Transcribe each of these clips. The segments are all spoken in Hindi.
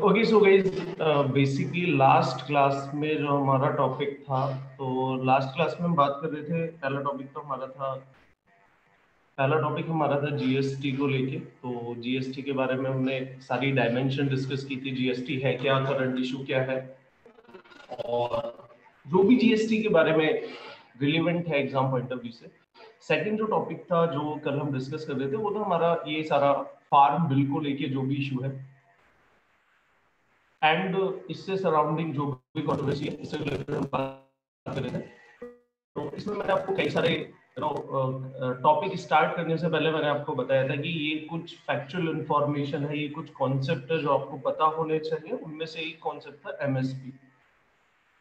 Okay so guys, basically last class में जो हमारा टॉपिक था, तो लास्ट क्लास में हम बात कर रहे थे। पहला टॉपिक हमारा था जीएसटी को लेके। तो जीएसटी के बारे में हमने सारी डायमेंशन डिस्कस की थी। जीएसटी है क्या, करंट इशू क्या है, और जो भी जीएसटी के बारे में रिलेवेंट है एग्जाम पॉइंट ऑफ व्यू से। सेकंड जो टॉपिक था जो कल हम डिस्कस कर रहे थे, वो था हमारा ये सारा फार्म बिल को लेके जो भी इशू है एंड इससे सराउंडिंग जो भी कंट्रोवर्सी है, इससे रिलेटेड हम बात कर रहे थे। तो इसमें मैंने आपको कई सारे टॉपिक स्टार्ट करने से पहले मैंने आपको बताया था कि ये कुछ फैक्चुअल इंफॉर्मेशन है, ये कुछ कॉन्सेप्ट है जो आपको पता होने चाहिए। उनमें से एक कॉन्सेप्ट था एमएसपी।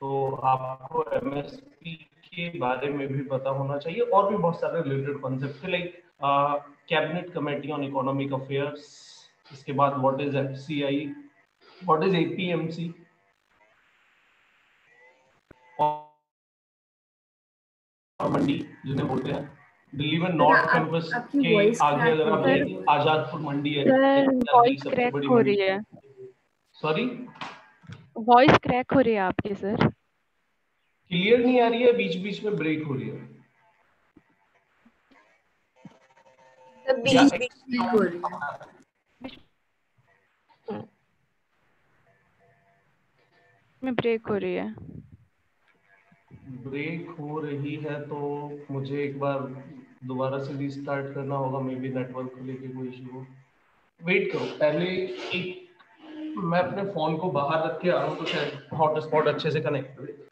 तो आपको एमएसपी के बारे में भी पता होना चाहिए, और भी बहुत सारे रिलेटेड कॉन्सेप्ट थे, like cabinet committee on economic affairs. इसके बाद what is FCI, what is APMC, और मंडी जिन्हें बोलते हैं। दिल्ली में नॉर्थ कैंपस के आगे अगर आप देखें, आजादपुर मंडी है, की सबसे बड़ी हो मंडी रही है। सॉरी, वॉइस क्रैक हो रही है आपकी सर। क्लियर नहीं आ रही है, बीच बीच में ब्रेक हो रही है। बीच बीच में हो रही है। में ब्रेक हो रही है। ब्रेक हो रही है तो मुझे एक बार दोबारा से रीस्टार्ट करना होगा। मे बी नेटवर्क को लेके कोई इशू हो। वेट करो, पहले एक मैं अपने फोन को बाहर रख के आ रहा हूँ तो शायद हॉटस्पॉट अच्छे से कनेक्ट करे।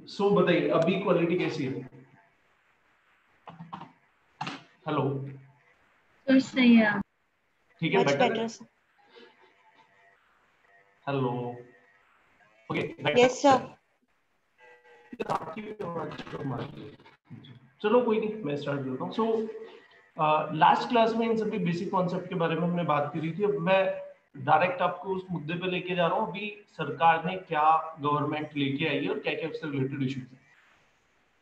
सो बताइए अभी क्वालिटी कैसी है? हेलो, सर सही है, ठीक है, बेटर है। Hello, okay, yes sir. चलो कोई नहीं, मैं स्टार्ट करता हूँ। सो लास्ट क्लास में इन सभी बेसिक कॉन्सेप्ट के बारे में हमने बात करी थी। अब मैं डायरेक्ट आपको उस मुद्दे पे लेके जा रहा हूँ, अभी सरकार ने क्या गवर्नमेंट लेके आई है और क्या क्या उससे रिलेटेड इश्यूज है।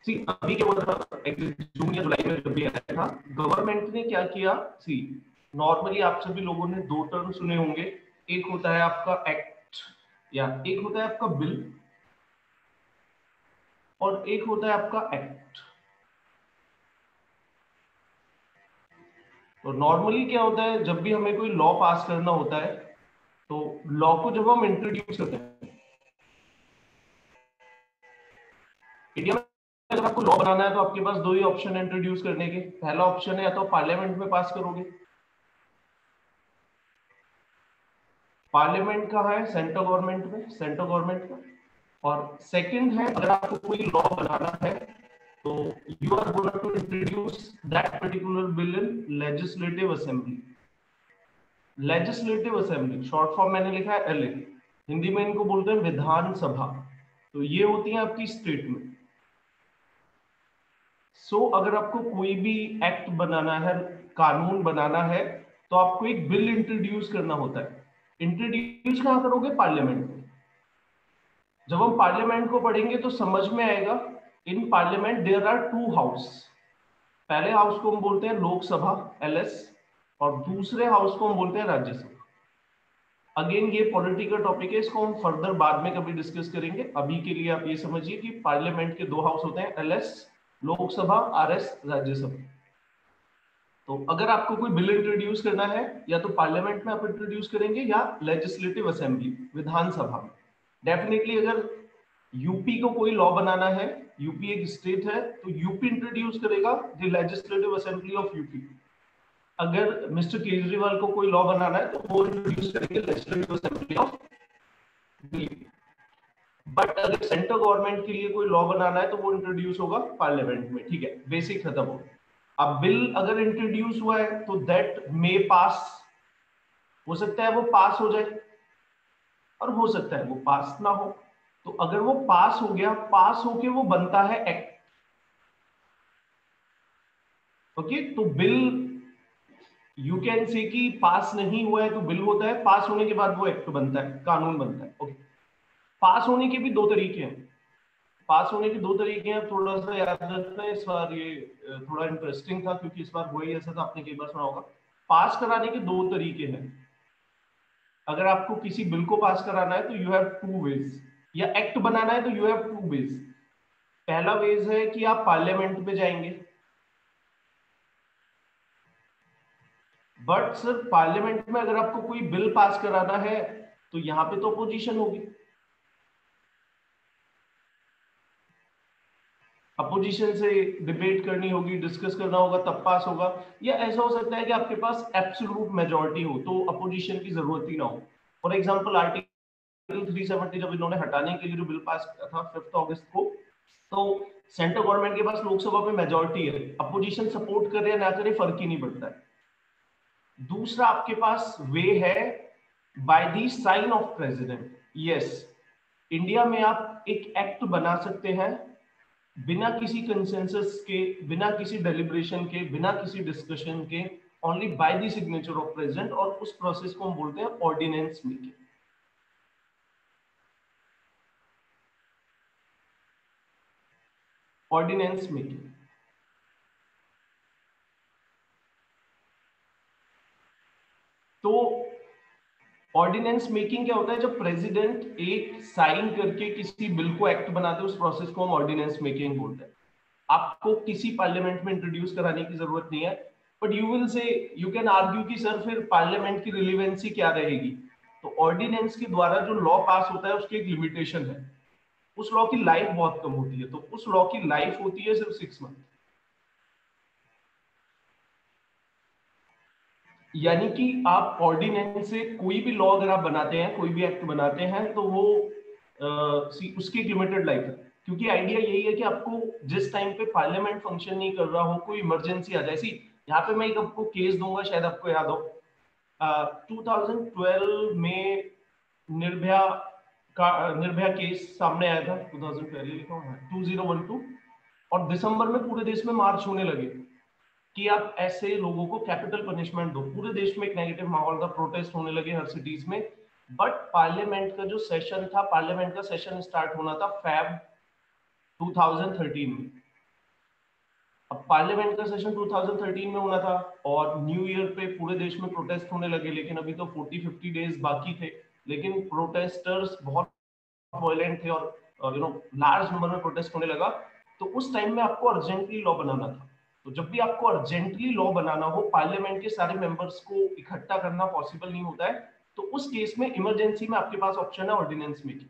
सी अभी क्या हुआ था, जून या जुलाई में जब भी आया था, गवर्नमेंट ने क्या किया। सी नॉर्मली आप सभी लोगों ने दो टर्म सुने होंगे, एक होता है आपका एक्ट या एक होता है आपका बिल, और एक होता है आपका एक्ट। तो नॉर्मली क्या होता है, जब भी हमें कोई लॉ पास करना होता है, तो लॉ को जब हम इंट्रोड्यूस करते हैं, इंडिया में अगर आपको लॉ बनाना है तो आपके पास दो ही ऑप्शन है इंट्रोड्यूस करने के। पहला ऑप्शन है या तो पार्लियामेंट में पास करोगे, पार्लियामेंट कहाँ है, सेंट्रल गवर्नमेंट में, सेंट्रल गवर्नमेंट का। और सेकंड है, अगर आपको कोई लॉ बनाना है तो you are going to introduce that particular bill in legislative assembly. Legislative assembly short form मैंने लिखा है एलए, हिंदी में इनको बोलते हैं विधानसभा। तो ये होती है आपकी स्टेट में। सो अगर आपको कोई भी एक्ट बनाना है, कानून बनाना है, तो आपको एक बिल इंट्रोड्यूस करना होता है। इंट्रोड्यूस कहां करोगे, पार्लियामेंट में। जब हम पार्लियामेंट को पढ़ेंगे तो समझ में आएगा, in parliament there are two house. पहले हाउस को हम बोलते हैं लोकसभा एलएस, और दूसरे हाउस को हम बोलते हैं राज्यसभा। अगेन ये पॉलिटिकल टॉपिक है, इसको हम फर्दर बाद में कभी डिस्कस करेंगे। अभी के लिए आप ये समझिए कि पार्लियामेंट के दो हाउस होते हैं, एलएस लोकसभा, आरएस राज्यसभा। तो अगर आपको कोई बिल इंट्रोड्यूस करना है, या तो पार्लियामेंट में आप इंट्रोड्यूस करेंगे या लेजिस्लेटिव असेंबली विधानसभा में। डेफिनेटली अगर यूपी को कोई लॉ बनाना है, यूपी एक स्टेट है, तो यूपी इंट्रोड्यूस करेगा the legislative assembly of UP. अगर मिस्टर केजरीवाल को कोई लॉ बनाना है तो वो इंट्रोड्यूस करेंगे legislative assembly of Delhi. But अगर सेंट्रल गवर्नमेंट के लिए कोई लॉ बनाना है तो वो इंट्रोड्यूस होगा पार्लियामेंट में। ठीक है, बेसिक खत्म हो। अब बिल अगर इंट्रोड्यूस हुआ है तो दैट मे पास, हो सकता है वो पास हो जाए, और हो सकता है वो पास ना हो। तो अगर वो पास हो गया, पास होके वो बनता है एक्ट। ओके, तो बिल यू कैन से कि पास नहीं हुआ है तो बिल होता है, पास होने के बाद वो एक्ट बनता है, कानून बनता है। ओके, पास होने के भी दो तरीके हैं। पास होने के दो तरीके हैं, थोड़ा सा याद रखना है। इस बार ये थोड़ा इंटरेस्टिंग था क्योंकि इस बार हुआ ही ऐसा था, आपने कई बार सुना होगा। पास कराने के दो तरीके हैं। अगर आपको किसी बिल को पास कराना है तो यू हैव टू वेज, या एक्ट बनाना है तो यू हैव टू वेज। पहला वेज है कि आप पार्लियामेंट में जाएंगे, बट सर पार्लियामेंट में अगर आपको कोई बिल पास कराना है तो यहां पे तो अपोजिशन होगी। अपोजिशन से डिबेट करनी होगी, डिस्कस करना होगा, तब पास होगा। या ऐसा हो सकता है कि आपके पास एब्सोल्यूट मेजॉरिटी हो तो अपोजिशन की जरूरत ही ना हो। फॉर एग्जांपल आर्टिकल 370 जब इन्होंने हटाने के लिए जो बिल पास किया था 5 अगस्त को, तो सेंट्रल गवर्नमेंट के पास लोकसभा में मेजॉरिटी है, अपोजिशन सपोर्ट करे या ना करे फर्क ही नहीं पड़ता है। दूसरा आपके पास वे है by the sign of president. Yes, India में आप एक एक्ट बना सकते हैं बिना किसी कंसेंसस के, बिना किसी डेलिब्रेशन के, बिना किसी डिस्कशन के, only by the signature of president, और उस प्रोसेस को हम बोलते हैं ऑर्डिनेंस मेकिंग। Ordinance making. तो ऑर्डिनेंस मेकिंग क्या होता है? जब प्रेसिडेंट एक साइन करके किसी बिल को एक्ट बनाते हैं, उस प्रोसेस को हम ऑर्डिनेंस मेकिंग बोलते हैं। आपको किसी पार्लियामेंट में इंट्रोड्यूस कराने की जरूरत नहीं है, बट यू विल से, यू कैन आर्ग्यू कि सर फिर पार्लियामेंट की रिलेवेंसी क्या रहेगी? तो ऑर्डिनेंस के द्वारा जो लॉ पास होता है उसकी एक लिमिटेशन है, उस लॉ की लाइफ बहुत कम होती है, तो उस लॉ की लाइफ होती है सिर्फ 6 मंथ। यानी कि आप ऑर्डिनेंस से कोई भी लॉ अगर आप बनाते हैं, कोई भी एक्ट बनाते हैं, तो वो उसकी एक लिमिटेड लाइफ है। क्योंकि आइडिया यही है कि आपको जिस टाइम पे पार्लियामेंट फंक्शन नहीं कर रहा हो, कोई इमरजेंसी आ जाए। सी यहाँ पे मैं एक आपको केस दूंगा, शायद आपको याद हो, 2012 में निर्भया निर्भया केस सामने आया था। 2012 लिखा हुआ है 2012, और दिसंबर में पूरे देश में मार्च होने लगे कि आप ऐसे लोगों को कैपिटल पनिशमेंट दो। पूरे देश में एक नेगेटिव माहौल था, प्रोटेस्ट होने लगे हर सिटीज में। बट पार्लियामेंट का जो सेशन था, पार्लियामेंट का सेशन स्टार्ट होना था Feb 2013 में। अब पार्लियामेंट का सेशन 2013 में होना था और न्यू ईयर पे पूरे देश में प्रोटेस्ट होने लगे, लेकिन अभी तो 40-50 डेज बाकी थे। लेकिन प्रोटेस्टर्स बहुत वायलेंट थे और लार्ज नंबर में प्रोटेस्ट होने लगा। तो उस टाइम में आपको अर्जेंटली लॉ बनाना था। तो जब भी आपको अर्जेंटली लॉ बनाना हो, पार्लियामेंट के सारे मेंबर्स को इकट्ठा करना पॉसिबल नहीं होता है, तो उस केस में इमरजेंसी में आपके पास ऑप्शन है ऑर्डिनेंस मेकिंग।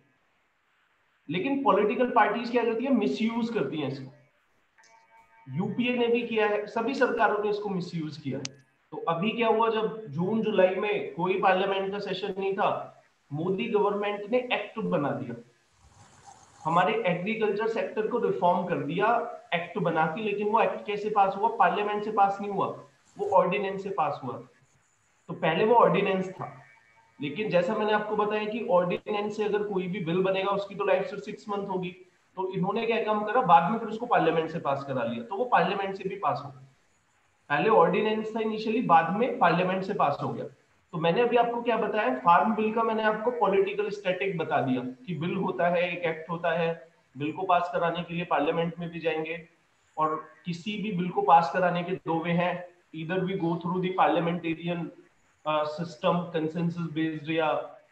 लेकिन पॉलिटिकल पार्टीज क्या करती है? मिसयूज करती हैं इसको। यूपीए ने भी किया है, सभी सरकारों ने इसको मिसयूज किया है। तो अभी क्या हुआ, जब जून जुलाई में कोई पार्लियामेंट का सेशन नहीं था, मोदी गवर्नमेंट ने एक्ट बना दिया, हमारे एग्रीकल्चर सेक्टर को रिफॉर्म कर दिया एक्ट बना के। लेकिन वो एक्ट कैसे पास हुआ? पार्लियामेंट से पास नहीं हुआ, वो ऑर्डिनेंस से पास हुआ। तो पहले वो ऑर्डिनेंस था, लेकिन जैसा मैंने आपको बताया कि ऑर्डिनेंस से अगर कोई भी बिल बनेगा उसकी तो लाइफ सिर्फ 6 मंथ होगी। तो इन्होंने क्या काम करा, बाद में फिर उसको पार्लियामेंट से पास करा लिया, तो वो पार्लियामेंट से भी पास हो गया। पहले ऑर्डिनेंस था इनिशियली, बाद में पार्लियामेंट से पास हो गया। तो मैंने अभी आपको क्या बताया, फार्म बिल का मैंने आपको पॉलिटिकल स्टैटिक बता दिया कि बिल होता है, एक एक्ट होता है, बिल को पास कराने के लिए पार्लियामेंट में भी जाएंगे। और किसी भी बिल को पास कराने के दो वे हैं, इधर we go through the parliamentarian system, consensus based या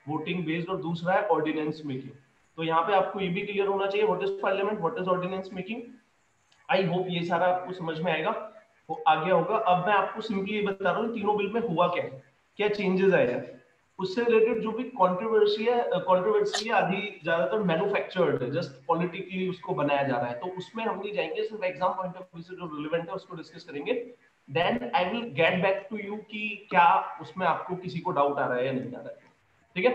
वोटिंग बेस्ड, और दूसरा है ऑर्डिनेंस मेकिंग। तो यहाँ पे आपको ये भी क्लियर होना चाहिए, what is parliament, what is ordinance making. I hope ये सारा आपको समझ में आएगा, वो आ गया होगा। अब मैं आपको सिंपली ये बता रहा हूँ तीनों बिल में हुआ क्या है, क्या चेंजेस आए हैं। उससे रिलेटेड जो भी कंट्रोवर्सी है आधी ज्यादातर मैन्युफैक्चर्ड है, जस्ट पॉलिटिकली उसको बनाया जा रहा है। तो उसमें हम नहीं जाएंगे, सिर्फ एग्जाम पॉइंट ऑफ व्यू से जो रिलेवेंट है उसको डिस्कस करेंगे। Then I will get back to you कि क्या उसमें आपको किसी को डाउट आ रहा है या नहीं आ रहा है। ठीक है?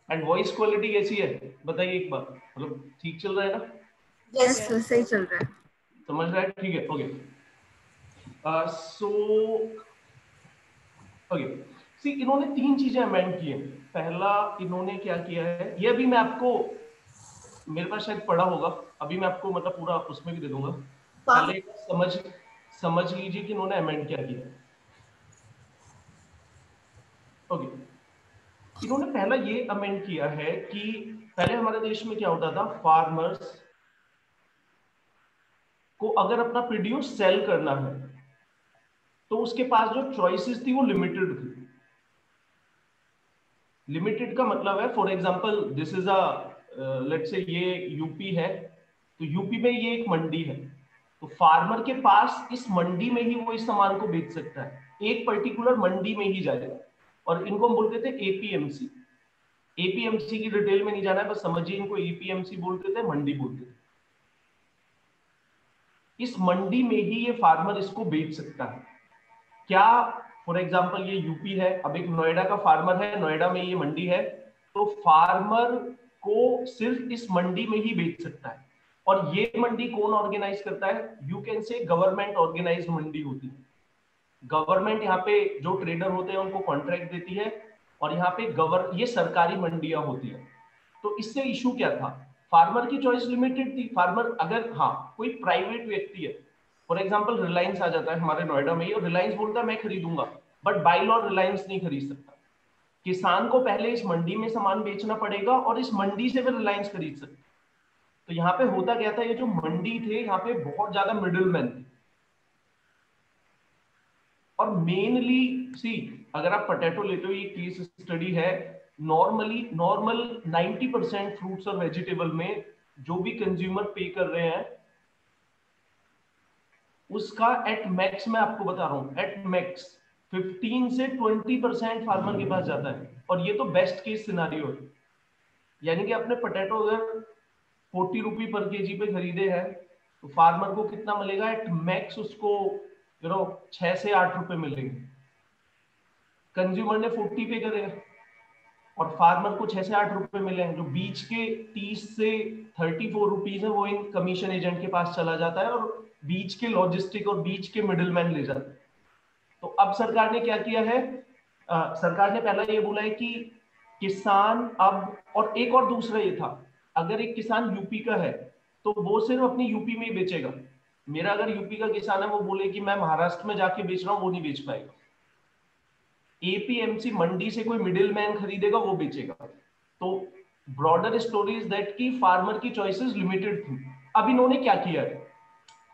एंड वॉइस क्वालिटी कैसी है बताइए एक बार, मतलब ठीक चल रहा है ना? यस सर, सही चल रहा है। समझ रहा है? ठीक है, ओके। सी इन्होंने 3 चीजें अमेंड की हैं। पहला इन्होंने क्या किया है, ये भी मैं आपको, मेरे पास शायद पढ़ा होगा, अभी मैं आपको मतलब पूरा उसमें भी दे दूंगा। पहले समझ लीजिए कि इन्होंने अमेंड क्या किया। ओके, इन्होंने पहला ये अमेंड किया है कि पहले हमारे देश में क्या होता था, फार्मर्स को अगर अपना प्रोड्यूस सेल करना है तो उसके पास जो चॉइसेस थी वो लिमिटेड थी। लिमिटेड का मतलब है, for example this is a let's say ये यूपी है, तो यूपी में ये एक मंडी है, तो फार्मर के पास इस मंडी में ही वो इस सामान को बेच सकता है, एक पर्टिकुलर मंडी में ही जाएगा। और इनको हम बोलते थे एपीएमसी। एपीएमसी की डिटेल में नहीं जाना है, बस समझिए इनको एपीएमसी बोलते थे, मंडी बोलते थे। इस मंडी में ही ये फार्मर इसको बेच सकता है। क्या, फॉर एग्जांपल ये यूपी है, अब एक नोएडा का फार्मर है, नोएडा में ये मंडी है, तो फार्मर को सिर्फ इस मंडी में ही बेच सकता है। और ये मंडी कौन ऑर्गेनाइज करता है, you can say government organise mandi होती है। गवर्नमेंट यहाँ पे जो ट्रेडर होते हैं उनको कॉन्ट्रैक्ट देती है, और यहाँ पे ये सरकारी मंडियां होती है। तो इससे इशू क्या था, फार्मर की चॉइस लिमिटेड थी। फार्मर अगर, हाँ, कोई प्राइवेट व्यक्ति है, फॉर एग्जांपल रिलायंस आ जाता है हमारे नोएडा में, और रिलायंस बोलता है मैं खरीदूंगा, बट बाय लॉ रिलायंस नहीं खरीद सकता। किसान को पहले इस मंडी में सामान बेचना पड़ेगा और इस मंडी से फिर रिलायंस खरीद सकता। तो यहाँ पे होता क्या था, ये जो मंडी थे यहाँ पे बहुत ज्यादा मिडिल मैन थे। और मेनली सी, अगर आप पोटैटो लेते हो, ये केस स्टडी है, नॉर्मल 90% फ्रूट्स और वेजिटेबल में जो भी कंज्यूमर पे कर रहे हैं उसका एट मैक्स, मैं आपको बता रहा हूं, एट मैक्स 15 से 20% फार्मर के पास जाता है। और ये तो बेस्ट केस सिनारियो है, यानी कि आपने पोटैटो अगर 40 रुपी पर केजी पे खरीदे हैं तो फार्मर को कितना मिलेगा, एट मैक्स उसको 6 से 8 रुपए मिलेंगे। कंज्यूमर ने 40 पे करेगा और फार्मर को 6 से 8 रुपए मिले हैं। जो बीच के 30 से 34 रुपीज है वो इन कमीशन एजेंट के पास चला जाता है, और बीच के लॉजिस्टिक और बीच के मिडिलमैन ले जाते हैं। तो अब सरकार ने क्या किया है, सरकार ने पहला ये बोला है कि किसान अब, और एक और दूसरा ये था, अगर एक किसान यूपी का है तो वो सिर्फ अपनी यूपी में ही बेचेगा। मेरा अगर यूपी का किसान है, वो बोले कि मैं महाराष्ट्र में जाके बेच रहा हूं, वो नहीं बेच पाएगा। एपीएमसी मंडी से कोई मिडिल मैन खरीदेगा, वो बेचेगा। तो ब्रॉडर स्टोरी इज दैट कि फार्मर की चॉइसेस लिमिटेड थी। अब इन्होंने क्या किया है,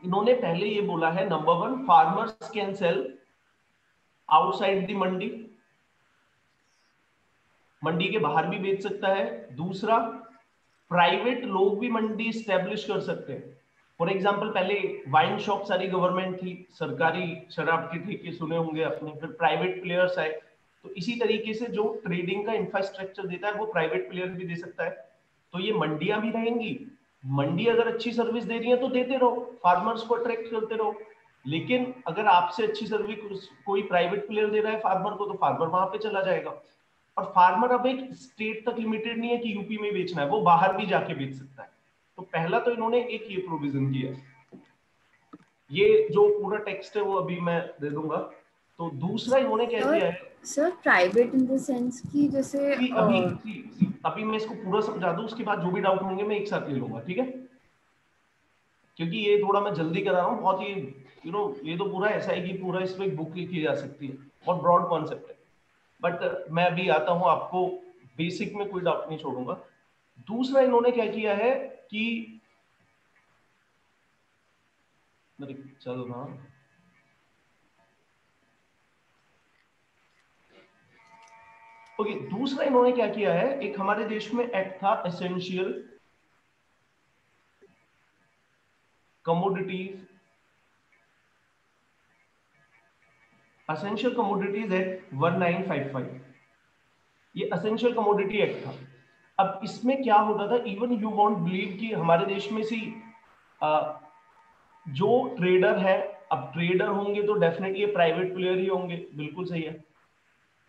इन्होंने पहले ये बोला है, number 1, farmers can sell outside the mandi, mandi के बाहर भी बेच सकता है। दूसरा, प्राइवेट लोग भी मंडी स्टैब्लिश कर सकते हैं। फॉर एग्जांपल पहले वाइन शॉप सारी गवर्नमेंट थी, सरकारी शराब के ठेके सुने होंगे आपने, फिर प्राइवेट प्लेयर्स आए। तो इसी तरीके से जो ट्रेडिंग का इंफ्रास्ट्रक्चर देता है वो प्राइवेट प्लेयर भी दे सकता है। तो ये मंडियां भी रहेंगी, मंडी अगर अच्छी सर्विस दे रही है तो देते रहो, फार्मर्स को अट्रैक्ट करते रहो। लेकिन अगर आपसे अच्छी सर्विस कोई प्राइवेट प्लेयर दे रहा है फार्मर को, तो फार्मर वहां पे चला जाएगा। और फार्मर अब एक स्टेट तक लिमिटेड नहीं है कि यूपी में बेचना है, वो बाहर भी जाके बेच सकता है। तो पहला तो इन्होंने एक ये प्रोविजन किया। ये जो पूरा टेक्स्ट है वो अभी मैं दे दूंगा। तो दूसरा इन्होंने क्या किया है, sir private in the sense कि जैसे अभी मैं इसको पूरा समझा दूं, उसके बाद जो भी डाउट होंगे मैं एक साथ ले लूंगा, ठीक है? क्योंकि ये थोड़ा मैं जल्दी करा रहा हूँ बहुत, ये ये तो पूरा ऐसा है कि पूरा इसमें एक बुक लिखी जा सकती है, और ब्रॉड कॉन्सेप्ट है। बट मैं अभी आता हूं, आपको बेसिक में कोई डाउट नहीं छोड़ूंगा। दूसरा इन्होंने क्या किया है कि चल रहा, ओके, दूसरा इन्होंने क्या किया है, एक हमारे देश में एक्ट था essential commodities, essential commodities act 1955। ये एसेंशियल कमोडिटी एक्ट था। अब इसमें क्या होता था, इवन यू वॉन्ट बिलीव कि हमारे देश में सी जो ट्रेडर है, अब ट्रेडर होंगे तो डेफिनेटली प्राइवेट प्लेयर ही होंगे, बिल्कुल सही है।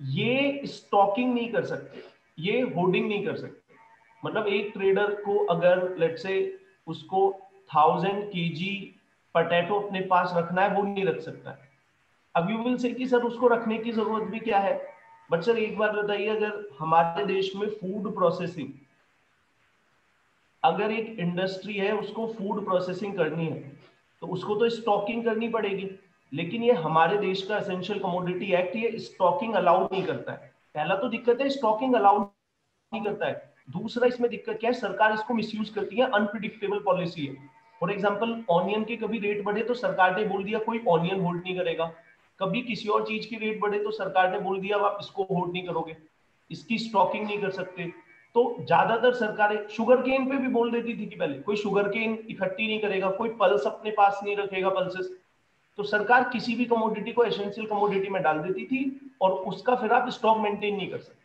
ये स्टॉकिंग नहीं कर सकते, ये होर्डिंग नहीं कर सकते। मतलब एक ट्रेडर को अगर लेट्स से उसको 1000 kg पोटैटो अपने पास रखना है, वो नहीं रख सकता है। अब यू विल से कि सर उसको रखने की जरूरत भी क्या है, बट सर एक बात बताइए, अगर हमारे देश में फूड प्रोसेसिंग, अगर एक इंडस्ट्री है उसको फूड प्रोसेसिंग करनी है तो उसको तो स्टॉकिंग करनी पड़ेगी, लेकिन ये हमारे देश का एसेंशियल कमोडिटी एक्ट ये स्टॉकिंग अलाउ नहीं करता है। पहला तो दिक्कत है स्टॉकिंग अलाउ नहीं करता है। दूसरा इसमें दिक्कत क्या है, सरकार इसको मिसयूज करती है, अनप्रिडिक्टेबल पॉलिसी है। फॉर एग्जांपल ऑनियन के कभी रेट बढ़े तो सरकार ने बोल दिया कोई ऑनियन होल्ड नहीं करेगा, कभी किसी और चीज की रेट बढ़े तो सरकार ने बोल दिया आप इसको होल्ड नहीं करोगे, इसकी स्टॉकिंग नहीं कर सकते। तो ज्यादातर सरकारें शुगर केन पे भी बोल देती थी कि पहले कोई शुगर केन इकट्ठी नहीं करेगा, कोई पल्स अपने पास नहीं रखेगा, पल्सेस। तो सरकार किसी भी कमोडिटी को एसेंशियल कमोडिटी में डाल देती थी और उसका फिर आप स्टॉक मेंटेन नहीं कर सकते।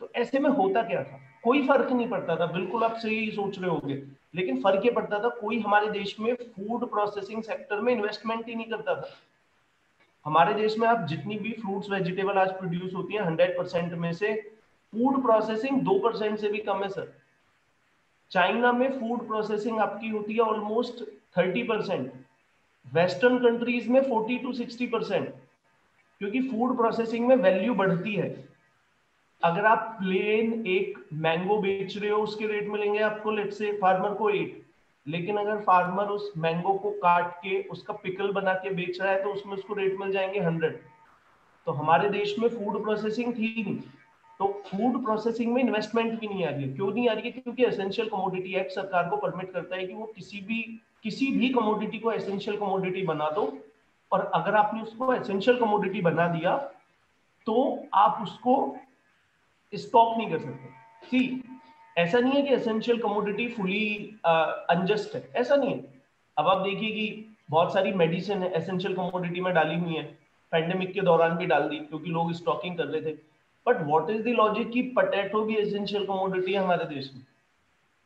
तो ऐसे में होता क्या था, कोई फर्क नहीं पड़ता था, बिल्कुल आप सही सोच रहे होंगे, लेकिन फर्क ये पड़ता था कोई हमारे देश में फूड प्रोसेसिंग सेक्टर में इन्वेस्टमेंट ही नहीं करता था। हमारे देश में आप जितनी भी फ्रूट्स वेजिटेबल आज प्रोड्यूस होती है 100% में से फूड प्रोसेसिंग 2% से भी कम है सर। चाइना में फूड प्रोसेसिंग आपकी होती है ऑलमोस्ट 30%, वेस्टर्न कंट्रीज में 40 to 60%, क्योंकि फूड प्रोसेसिंग में वैल्यू बढ़ती है। अगर आप प्लेन एक मैंगो बेच रहे हो उसके रेट मिलेंगे आपको लेट से फार्मर को 8, लेकिन अगर फार्मर उस मैंगो को काट के उसका पिकल बना के बेच रहा है तो उसमें उसको रेट मिल जाएंगे 100। तो हमारे देश में फूड प्रोसेसिंग थी नहीं, तो फूड प्रोसेसिंग में इन्वेस्टमेंट भी नहीं आ रही है। क्यों नहीं आ रही है? क्योंकि एसेंशियल कमोडिटी एक्ट सरकार को परमिट करता है कि वो किसी भी कमोडिटी को एसेंशियल कमोडिटी बना दो, और अगर आपने उसको एसेंशियल कमोडिटी बना दिया तो आप उसको स्टॉक नहीं कर सकते। सी, ऐसा नहीं है कि एसेंशियल कमोडिटी फुली अनजस्ट है, ऐसा नहीं है। अब आप देखिए कि बहुत सारी मेडिसिन है एसेंशियल कमोडिटी में डाली हुई है, पैंडेमिक के दौरान भी डाल दी क्योंकि लोग स्टॉकिंग कर रहे थे। But what is the logic कि पोटैटो भी एसेंशियल कमोडिटी है हमारे देश में,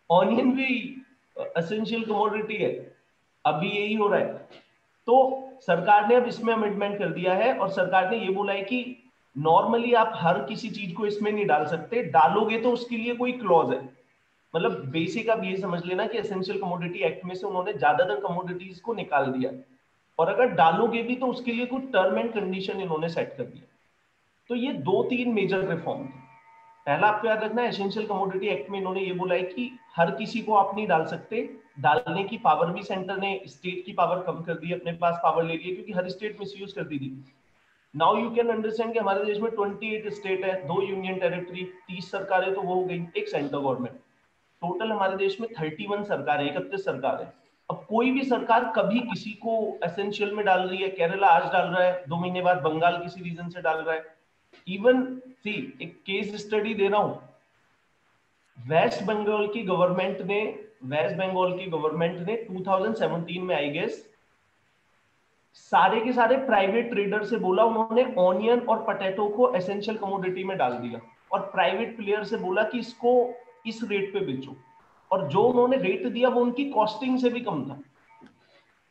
ऑनियन भी एसेंशियल कमोडिटी है, अभी यही हो रहा है। तो सरकार ने अब इसमें अमेंडमेंट कर दिया है और सरकार ने ये बोला है कि नॉर्मली आप हर किसी चीज को इसमें नहीं डाल सकते, डालोगे तो उसके लिए कोई क्लॉज है। मतलब बेसिक आप ये समझ लेना कि एसेंशियल कमोडिटी एक्ट में से उन्होंने ज्यादातर कमोडिटीज को निकाल दिया, और अगर डालोगे भी तो उसके लिए कुछ टर्म एंड कंडीशन इन्होंने सेट कर दिया। तो ये 2-3 मेजर रिफॉर्म थे। पहला आपको याद रखना है, एसेंशियल कमोडिटी एक्ट में इन्होंने ये बोला है कि हर किसी को आप नहीं डाल सकते, डालने की पावर भी सेंटर ने, स्टेट की पावर कम कर दी, अपने पास पावर ले ली, क्योंकि हर स्टेट मिसयूज करती थी। नाउ यू कैन अंडरस्टैंड कि हमारे देश में 28 स्टेट है, 2 यूनियन टेरिटरी, 30 सरकारें तो वो हो गई, एक सेंट्रल गवर्नमेंट। टोटल हमारे देश में 31 सरकार है, 31 सरकार है। अब कोई भी सरकार कभी किसी को एसेंशियल में डाल रही है, केरला आज डाल रहा है, 2 महीने बाद बंगाल किसी रीजन से डाल रहा है। इवन सी, एक केस स्टडी दे रहा हूं, वेस्ट बंगाल की गवर्नमेंट ने 2017 में आई गेस सारे के सारे प्राइवेट ट्रेडर से बोला, उन्होंने ऑनियन और पोटैटो को एसेंशियल कमोडिटी में डाल दिया, और प्राइवेट प्लेयर से बोला कि इसको इस रेट पे बेचो, और जो उन्होंने रेट दिया वो उनकी कॉस्टिंग से भी कम था।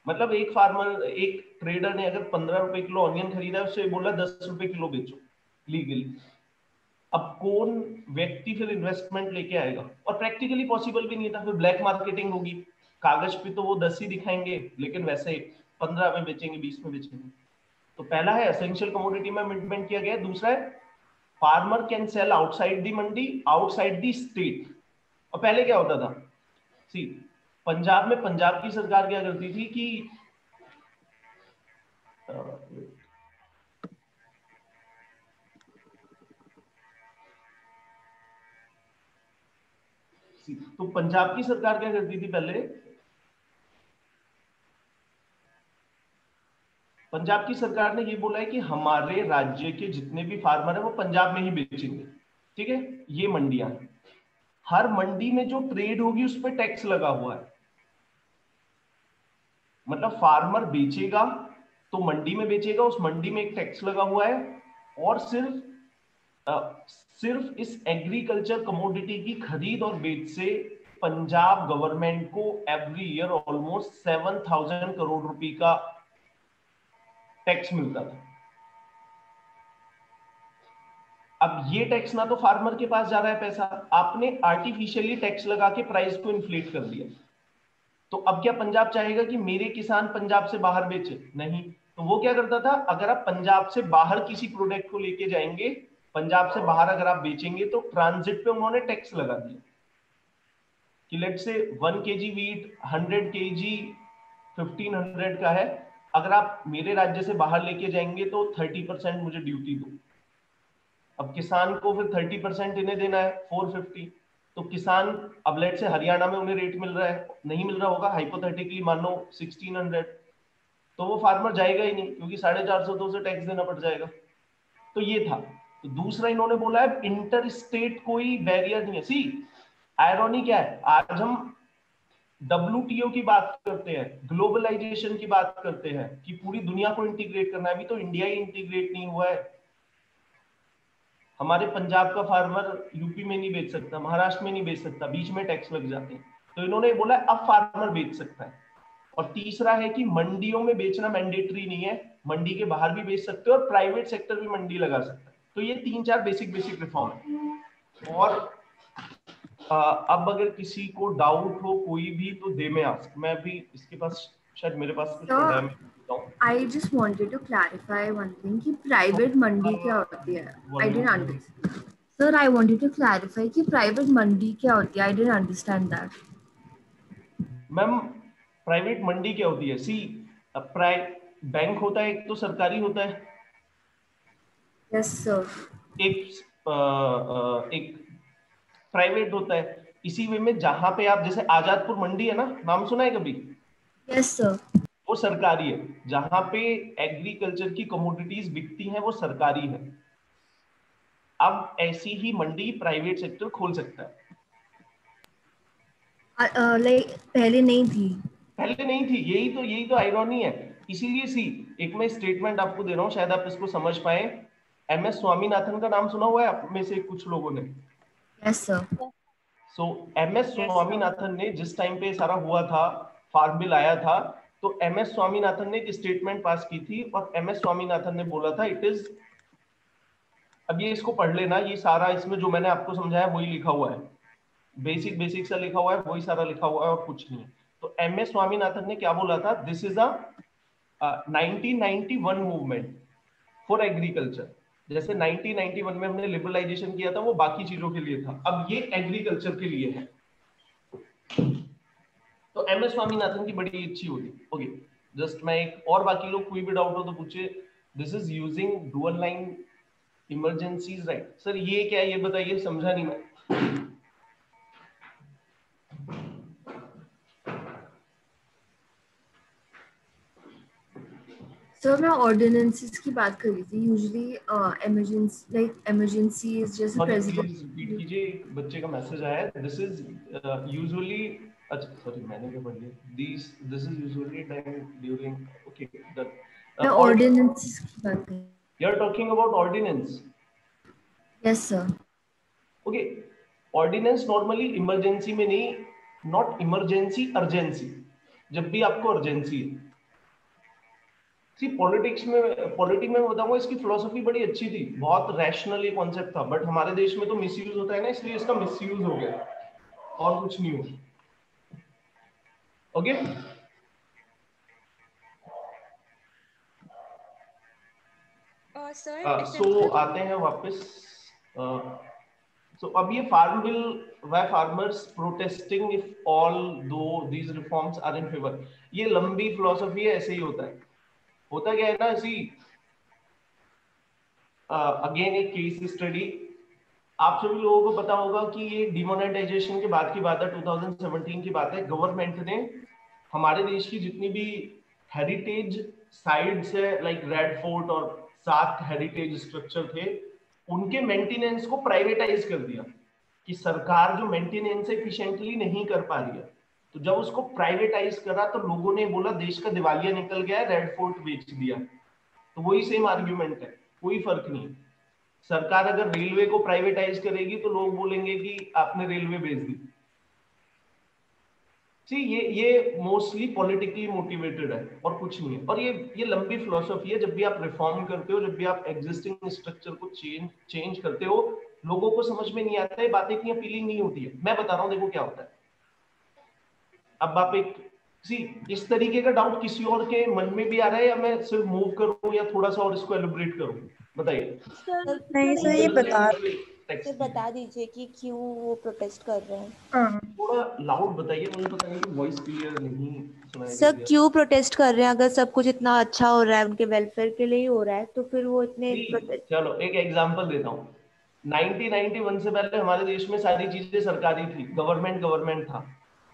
मतलब एक फार्मर, एक ट्रेडर ने अगर 15 रुपए किलो ऑनियन खरीदा है, उससे बोला 10 रुपए किलो बेचो लीगली। अब कौन व्यक्ति फिर इन्वेस्टमेंट लेके आएगा? और प्रैक्टिकली पॉसिबल भी नहीं था, फिर ब्लैक मार्केटिंग होगी, कागज पे तो वो 10 ही दिखाएंगे लेकिन वैसे 15 में बेचेंगे, 20 में बेचेंगे। तो पहला है एसेंशियल कमोडिटी में अमेंडमेंट किया गया। दूसरा है farmer can sell outside the Mandi, outside the state. और पहले क्या होता था, सी, पंजाब में पंजाब की सरकार क्या करती थी कि तो पंजाब की सरकार क्या करती थी पहले, पंजाब की सरकार ने ये बोला है कि हमारे राज्य के जितने भी फार्मर है वो पंजाब में ही बेचेंगे, ठीक है, ये मंडियां, हर मंडी में जो ट्रेड होगी उस पर टैक्स लगा हुआ है। मतलब फार्मर बेचेगा तो मंडी में बेचेगा, उस मंडी में एक टैक्स लगा हुआ है, और सिर्फ इस एग्रीकल्चर कमोडिटी की खरीद और बेच से पंजाब गवर्नमेंट को एवरी ईयर ऑलमोस्ट 7,000 करोड़ रुपए का टैक्स मिलता था। अब ये टैक्स ना तो फार्मर के पास जा रहा है पैसा, आपने आर्टिफिशियली टैक्स लगा के प्राइस को इन्फ्लेट कर दिया। तो अब क्या पंजाब चाहेगा कि मेरे किसान पंजाब से बाहर बेचे? नहीं। तो वो क्या करता था, अगर आप पंजाब से बाहर किसी प्रोडक्ट को लेके जाएंगे पंजाब से बाहर अगर आप बेचेंगे तो ट्रांजिट पे उन्होंने टैक्स लगा दिया कि लेट से 1 kg वीट 100 kg 1500 का है, अगर आप मेरे राज्य से बाहर लेके जाएंगे तो 30% मुझे ड्यूटी दो। अब किसान को फिर 30% इन्हें देना है 450। तो किसान, अब लेट से हरियाणा में उन्हें रेट मिल रहा है, नहीं मिल रहा होगा, हाइपोथेटिकली मान लो 1600, तो वो फार्मर जाएगा ही नहीं क्योंकि 450 तो उसे टैक्स देना पड़ जाएगा। तो ये था। तो दूसरा इन्होंने बोला है इंटर स्टेट कोई बैरियर नहीं है। सी आयरॉनी क्या है, आज हम WTO की बात करते हैं, ग्लोबलाइजेशन की बात करते हैं कि पूरी दुनिया को इंटीग्रेट करना है, अभी तो इंडिया ही इंटीग्रेट नहीं हुआ है। हमारे पंजाब का फार्मर यूपी में नहीं बेच सकता, महाराष्ट्र में नहीं बेच सकता, बीच में टैक्स लग जाते हैं। तो इन्होंने बोला अब फार्मर बेच सकता है। और तीसरा है कि मंडियों में बेचना मैंडेटरी नहीं है, मंडी के बाहर भी बेच सकते हो और प्राइवेट सेक्टर भी मंडी लगा सकता है। तो ये 3-4 बेसिक रिफॉर्म है। और अब अगर किसी को डाउट हो कोई भी तो दे में आस्क, मैं भी इसके पास शायद मेरे पास कुछ पड़ा है, मैं बताऊं। I just wanted to clarify one thing कि प्राइवेट मंडी क्या होती है? I didn't understand. Sir, I wanted to clarify कि प्राइवेट मंडी क्या होती है? I didn't understand that. Ma'am private mandi क्या होती है? सी बैंक होता है एक तो सरकारी होता है, Yes, sir. एक प्राइवेट होता है। इसी वे में जहां पे आप, जैसे आजादपुर मंडी है ना, नाम सुना है कभी? Yes, sir. वो सरकारी है। जहां पे एग्रीकल्चर की कमोडिटीज बिकती हैं वो सरकारी है। अब ऐसी ही मंडी प्राइवेट सेक्टर खोल सकता है। Like पहले नहीं थी। पहले नहीं थी, यही तो आयरॉनी है। इसीलिए सी एक मैं स्टेटमेंट आपको दे रहा हूँ, शायद आप इसको समझ पाए। MS स्वामीनाथन का नाम सुना हुआ है आप में से कुछ लोगों ने? Yes, sir. सो MS स्वामीनाथन ने जिस टाइम पे सारा हुआ था, फार्म बिल आया था, तो MS स्वामीनाथन ने एक स्टेटमेंट पास की थी और MS स्वामीनाथन ने बोला था इट इज, अब ये इसको पढ़ लेना, ये सारा इसमें जो मैंने आपको समझाया वही लिखा हुआ है, बेसिक सा लिखा हुआ है, वही सारा लिखा हुआ है और कुछ नहीं है। तो MS स्वामीनाथन ने क्या बोला था, this is a 1991 movement for agriculture. जैसे 1991 में हमने लिबरलाइजेशन किया था वो बाकी चीजों के लिए था, अब ये एग्रीकल्चर के लिए है। तो MS स्वामीनाथन की बड़ी अच्छी होती। ओके, जस्ट मैं एक और, बाकी लोग कोई भी डाउट हो तो पूछे। This is using dual line emergencies, right? Sir ये क्या है ये बताइए, समझा नहीं मैं। सर मैं ऑर्डिनेंसेस की बात कर रही थी। यूजुअली इमरजेंसी लाइक इमरजेंसीज जैसे प्रेसिडेंट। प्लीज रिपीट कीजिए, बच्चे का मैसेज आया है। दिस इज यूजुअली, अच्छा सॉरी मैंने क्या पढ़ लिया, this is usually done during, okay मैं ऑर्डिनेंसेस की बात कर रही हूँ। You are talking about ordinance? Yes sir. Okay, ordinance normally emergency में नहीं, नॉट इमरजेंसी, अर्जेंसी, जब भी आपको अर्जेंसी है। सी पॉलिटिक्स में बताऊंगा, इसकी फिलोसफी बड़ी अच्छी थी, बहुत रैशनल ये कॉन्सेप्ट था, बट हमारे देश में तो मिसयूज होता है ना, इसलिए इसका मिसयूज हो गया और कुछ नहीं हुआ। ओके सो आते हैं वापस। सो अब ये farm bill, why farmers protesting if all though these reforms are in favour, ये लंबी फिलोसफी है, ऐसे ही होता है। होता क्या है ना, सी अगेन एक केस स्टडी, आप सभी लोगों को पता होगा कि ये डिमोनेटाइजेशन के बाद की बात है, 2017 की बात है। गवर्नमेंट ने हमारे देश की जितनी भी हेरिटेज साइट्स है, लाइक रेड फोर्ट और 7 हेरिटेज स्ट्रक्चर थे, उनके मेंटेनेंस को प्राइवेटाइज कर दिया कि सरकार जो मेंटेनेंस एफिशिएंटली नहीं कर पा रही है। तो जब उसको प्राइवेटाइज करा तो लोगों ने बोला देश का दिवालिया निकल गया, रेड फोर्ट बेच दिया। तो वही सेम आर्ग्यूमेंट है, कोई फर्क नहीं। सरकार अगर रेलवे को प्राइवेटाइज करेगी तो लोग बोलेंगे कि आपने रेलवे बेच दी। ये मोस्टली पॉलिटिकली मोटिवेटेड है और कुछ नहीं है। और ये लंबी फिलोसफी है, जब भी आप रिफॉर्म करते हो, जब भी आप एग्जिस्टिंग स्ट्रक्चर को चेंज करते हो, लोगों को समझ में नहीं आता है, बातें इतनी अपीलिंग नहीं होती है। मैं बता रहा हूँ, देखो क्या होता है। अब आप इस तरीके का डाउट किसी और के मन में भी आ रहा है, या मैं सिर्फ मूव करूं या थोड़ा सा और इसको एलिब्रेट करूं? बताइए। सर नहीं सर, ये बता दीजिए कि क्यों वो प्रोटेस्ट कर रहे हैं। थोड़ा लाउड बताइए, मुझे पता नहीं कि वॉइस क्लियर नहीं सुनाई दे सर रही है। क्यों प्रोटेस्ट कर रहे हैं? अगर सब कुछ इतना अच्छा हो रहा है, उनके वेलफेयर के लिए ही हो रहा है, तो फिर वो इतने चलो एक एग्जांपल देता हूँ। 1991 से पहले हमारे देश में सारी चीजें सरकारी थी, गवर्नमेंट था।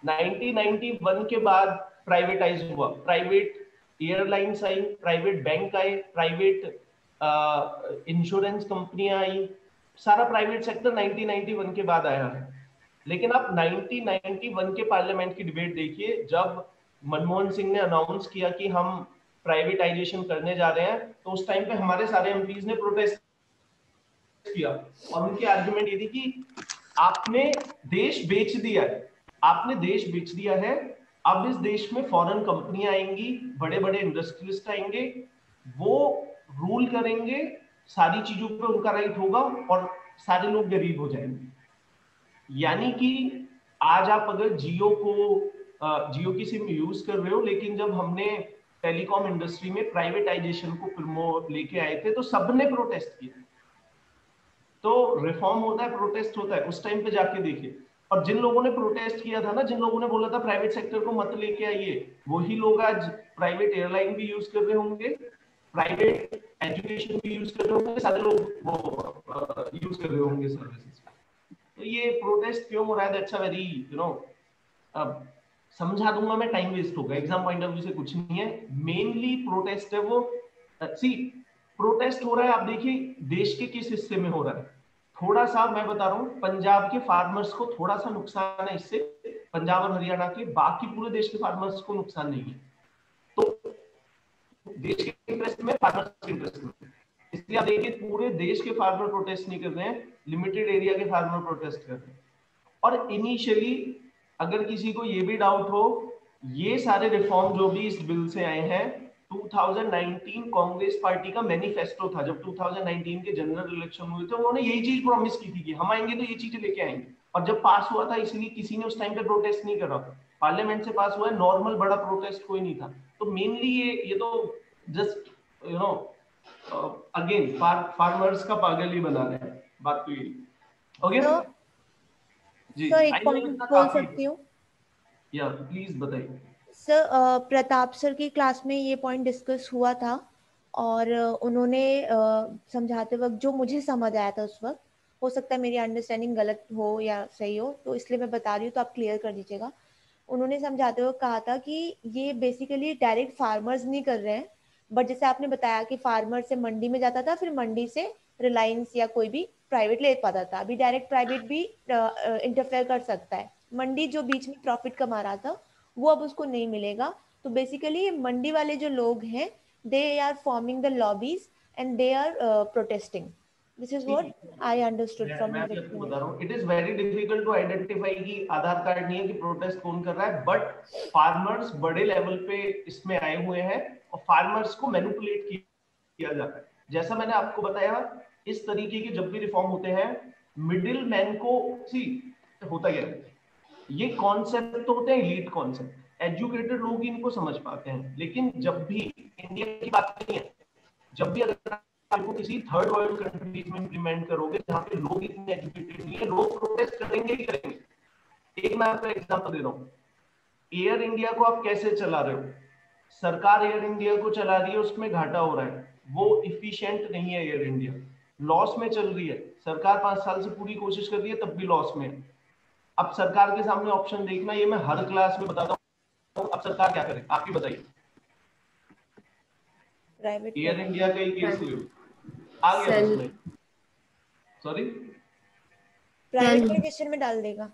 1991 के बाद प्राइवेटाइज हुआ, प्राइवेट एयरलाइंस आई, प्राइवेट बैंक आए, प्राइवेट इंश्योरेंस कंपनियां आई, सारा प्राइवेट सेक्टर 1991 के बाद आया है। लेकिन आप 1991 के पार्लियामेंट की डिबेट देखिए, जब मनमोहन सिंह ने अनाउंस किया कि हम प्राइवेटाइजेशन करने जा रहे हैं, तो उस टाइम पे हमारे सारे एमपीज ने प्रोटेस्ट किया। और उनकी आर्गुमेंट ये थी कि आपने देश बेच दिया है, आपने देश बेच दिया है, अब इस देश में फॉरेन कंपनियां आएंगी, बड़े बड़े इंडस्ट्रियलिस्ट आएंगे, वो रूल करेंगे, सारी चीजों पे उनका राइट होगा और सारे लोग गरीब हो जाएंगे। यानी कि आज आप अगर जियो की सिम यूज कर रहे हो, लेकिन जब हमने टेलीकॉम इंडस्ट्री में प्राइवेटाइजेशन को प्रमोट लेके आए थे तो सबने प्रोटेस्ट किया। तो रिफॉर्म होता है, प्रोटेस्ट होता है, उस टाइम पे जाके देखिए। और जिन लोगों ने प्रोटेस्ट किया था ना, जिन लोगों ने बोला था प्राइवेट सेक्टर को मत लेके आइए, वही लोग आज प्राइवेट एयरलाइन भी यूज कर रहे होंगे, प्राइवेट एजुकेशन भी यूज कर रहे होंगे, सारे लोग वो यूज कर रहे होंगे सर्विसेज। तो ये प्रोटेस्ट क्यों हो रहा है, दैट्स अ वेरी अब समझा दूंगा मैं, टाइम वेस्ट होगा, एग्जाम पॉइंट ऑफ व्यू से कुछ नहीं है। मेनली प्रोटेस्ट है वो, सी प्रोटेस्ट हो रहा है, आप देखिए देश के किस हिस्से में हो रहा है। थोड़ा सा मैं बता रहा हूँ, पंजाब के फार्मर्स को थोड़ा सा नुकसान है इससे, पंजाब और हरियाणा के, बाकी पूरे देश के फार्मर्स को नुकसान नहीं है। तो देश के इंटरेस्ट में, फार्मर्स के इंटरेस्ट में, इसलिए आप देखिए पूरे देश के फार्मर प्रोटेस्ट नहीं कर रहे हैं, लिमिटेड एरिया के फार्मर प्रोटेस्ट कर रहे हैं। और इनिशियली अगर किसी को ये भी डाउट हो, ये सारे रिफॉर्म जो भी इस बिल से आए हैं 2019 कांग्रेस पार्टी का मैनिफेस्टो था। जब 2019 के जनरल इलेक्शन हुए थे, उन्होंने यही चीज प्रॉमिस की थी कि हम आएंगे तो ये चीजें लेके आएंगे। और जब पास हुआ था, इसलिए किसी ने उस टाइम पे प्रोटेस्ट नहीं करा, पार्लियामेंट से पास हुआ है, नॉर्मल बड़ा प्रोटेस्ट कोई नहीं था। तो मेनली ये तो जस्ट अगेन फार्मर्स का पागल ही बना रहे हैं, बात तो ये। ओके जी, सर एक पॉइंट बोल सकती हूँ? या प्लीज बताइए। सर प्रताप सर की क्लास में ये पॉइंट डिस्कस हुआ था, और उन्होंने समझाते वक्त जो मुझे समझ आया था उस वक्त, हो सकता है मेरी अंडरस्टैंडिंग गलत हो या सही हो, तो इसलिए मैं बता रही हूँ, तो आप क्लियर कर दीजिएगा। उन्होंने समझाते हुए कहा था कि ये बेसिकली डायरेक्ट फार्मर्स नहीं कर रहे हैं, बट जैसे आपने बताया कि फार्मर से मंडी में जाता था, फिर मंडी से रिलायंस या कोई भी प्राइवेट ले पाता था, अभी डायरेक्ट प्राइवेट भी इंटरफेयर कर सकता है। मंडी जो बीच में प्रॉफिट कमा रहा था, वो अब उसको नहीं मिलेगा। तो बेसिकली मंडी वाले जो लोग हैं, they are forming the lobbies and they are protesting. This is what I understood from मैं हिज भी आपको बता एक्सप्लेनेशन। रहा हूँ, it is very difficult to identify कि आधार कार्ड नहीं है कि प्रोटेस्ट कौन कर रहा है, बट फार्मर्स बड़े लेवल पे इसमें आए हुए हैं और फार्मर्स को मैनिपुलेट किया जाता है। जैसा मैंने आपको बताया, इस तरीके के जब भी रिफॉर्म होते हैं, मिडिल मैन को सी होता क्या है, ये कॉन्सेप्ट तो होते हैं एलीट कॉन्सेप्ट, एजुकेटेड लोग ही इनको समझ पाते हैं। लेकिन जब भी इंडिया की बात नहीं है, जब भी अगर आपको किसी थर्ड वर्ल्ड कंट्रीज में इंप्लीमेंट करोगे जहाँ पे लोग इतने एजुकेटेड नहीं है, लोग प्रोटेस्ट करेंगे ही करेंगे। एक मैं आपको एग्जांपल दे रहा हूँ, एयर इंडिया को आप कैसे चला रहे हो, सरकार एयर इंडिया को चला रही है, उसमें घाटा हो रहा है, वो इफिशिएंट नहीं है एयर इंडिया, लॉस में चल रही है, सरकार 5 साल से पूरी कोशिश कर रही है, तब भी लॉस में है। अब सरकार के सामने ऑप्शन देखना, ये मैं हर क्लास में बताता हूँ, अब सरकार क्या करे, आप ही बताइए। एयर इंडिया का ही केस ले, आ गया उसमें, सॉरी प्राइवेटाइजेशन में डाल देगा।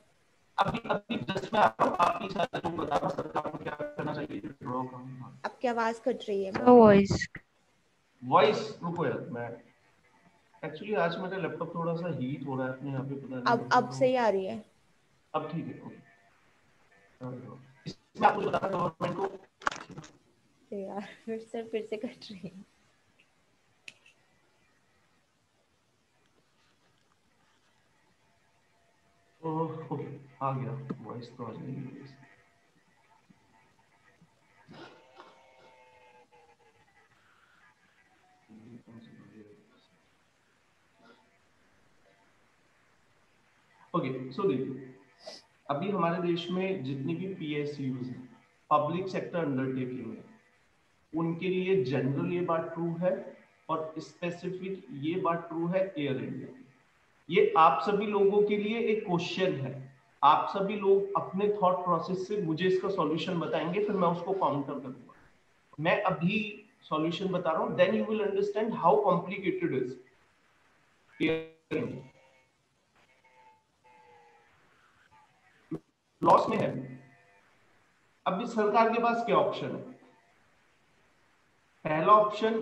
अभी जस्ट मैं आपकी साथ जो बता रहा हूँ, सरकार को क्या करना चाहिए। आपकी आवाज कट रही है। वॉइस रुको यार, मैं एक्चुअली आज मेरा लैपटॉप थोड़ा सा हीट हो रहा है अपने यहाँ पे, पता नहीं अब सही आ रही है। अब ठीक है, ओके। इसमें आपको बता रहा गवर्नमेंट को यार फिर से कट रही है। ओके, आ गया वॉइस तो आ जाएगी। ओके, सो देखिए, अभी हमारे देश में जितनी भी PSUs हैं, पब्लिक सेक्टर अंडरटेकिंग है, उनके लिए जनरल ये बात ट्रू है और स्पेसिफिक ये बात ट्रू है एयर इंडिया। ये आप सभी लोगों के लिए एक क्वेश्चन है, आप सभी लोग अपने थॉट प्रोसेस से मुझे इसका सॉल्यूशन बताएंगे, फिर मैं उसको काउंटर करूंगा। मैं अभी सॉल्यूशन बता रहा हूं, then you will understand how complicated is Air India. Loss में है। अब इस सरकार के पास क्या ऑप्शन है? पहला ऑप्शन,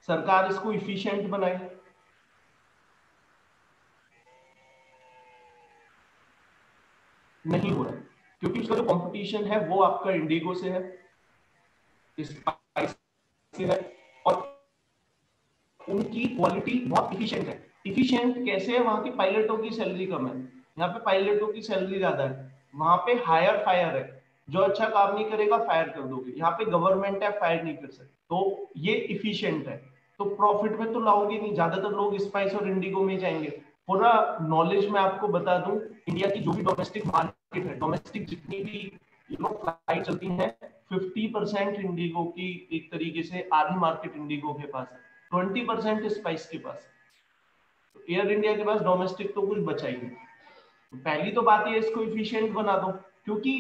सरकार इसको इफिशिएंट बनाए, नहीं हो रहा है क्योंकि उसका जो कंपटीशन है वो आपका इंडिगो से है, स्पाइस से है, और उनकी क्वालिटी बहुत इफिशिएंट है। इफिशिएंट कैसे है? वहां के पायलटों की सैलरी कम है, यहाँ पे पायलटों की सैलरी ज्यादा है। वहां पे हायर फायर है, जो अच्छा काम नहीं करेगा फायर कर दोगे। यहाँ पे गवर्नमेंट है, फायर नहीं कर सकते, तो ये इफिशिएंट है। तो प्रॉफिट में तो लाओगे नहीं, ज्यादातर लोग स्पाइस और इंडिगो में जाएंगे। पूरा नॉलेज मैं आपको बता दूं, इंडिया की जो भी डोमेस्टिक मार्केट है, डोमेस्टिक जितनी भी फ्लाइट चलती हैं, 50% इंडिगो की एक तरीके से आधी मार्केट इंडिगो के पास है, 20% स्पाइस के पास है। एयर इंडिया के पास डोमेस्टिक तो कुछ बचा ही नहीं। पहली तो बात है इसको इफिशिएंट बना दो, क्योंकि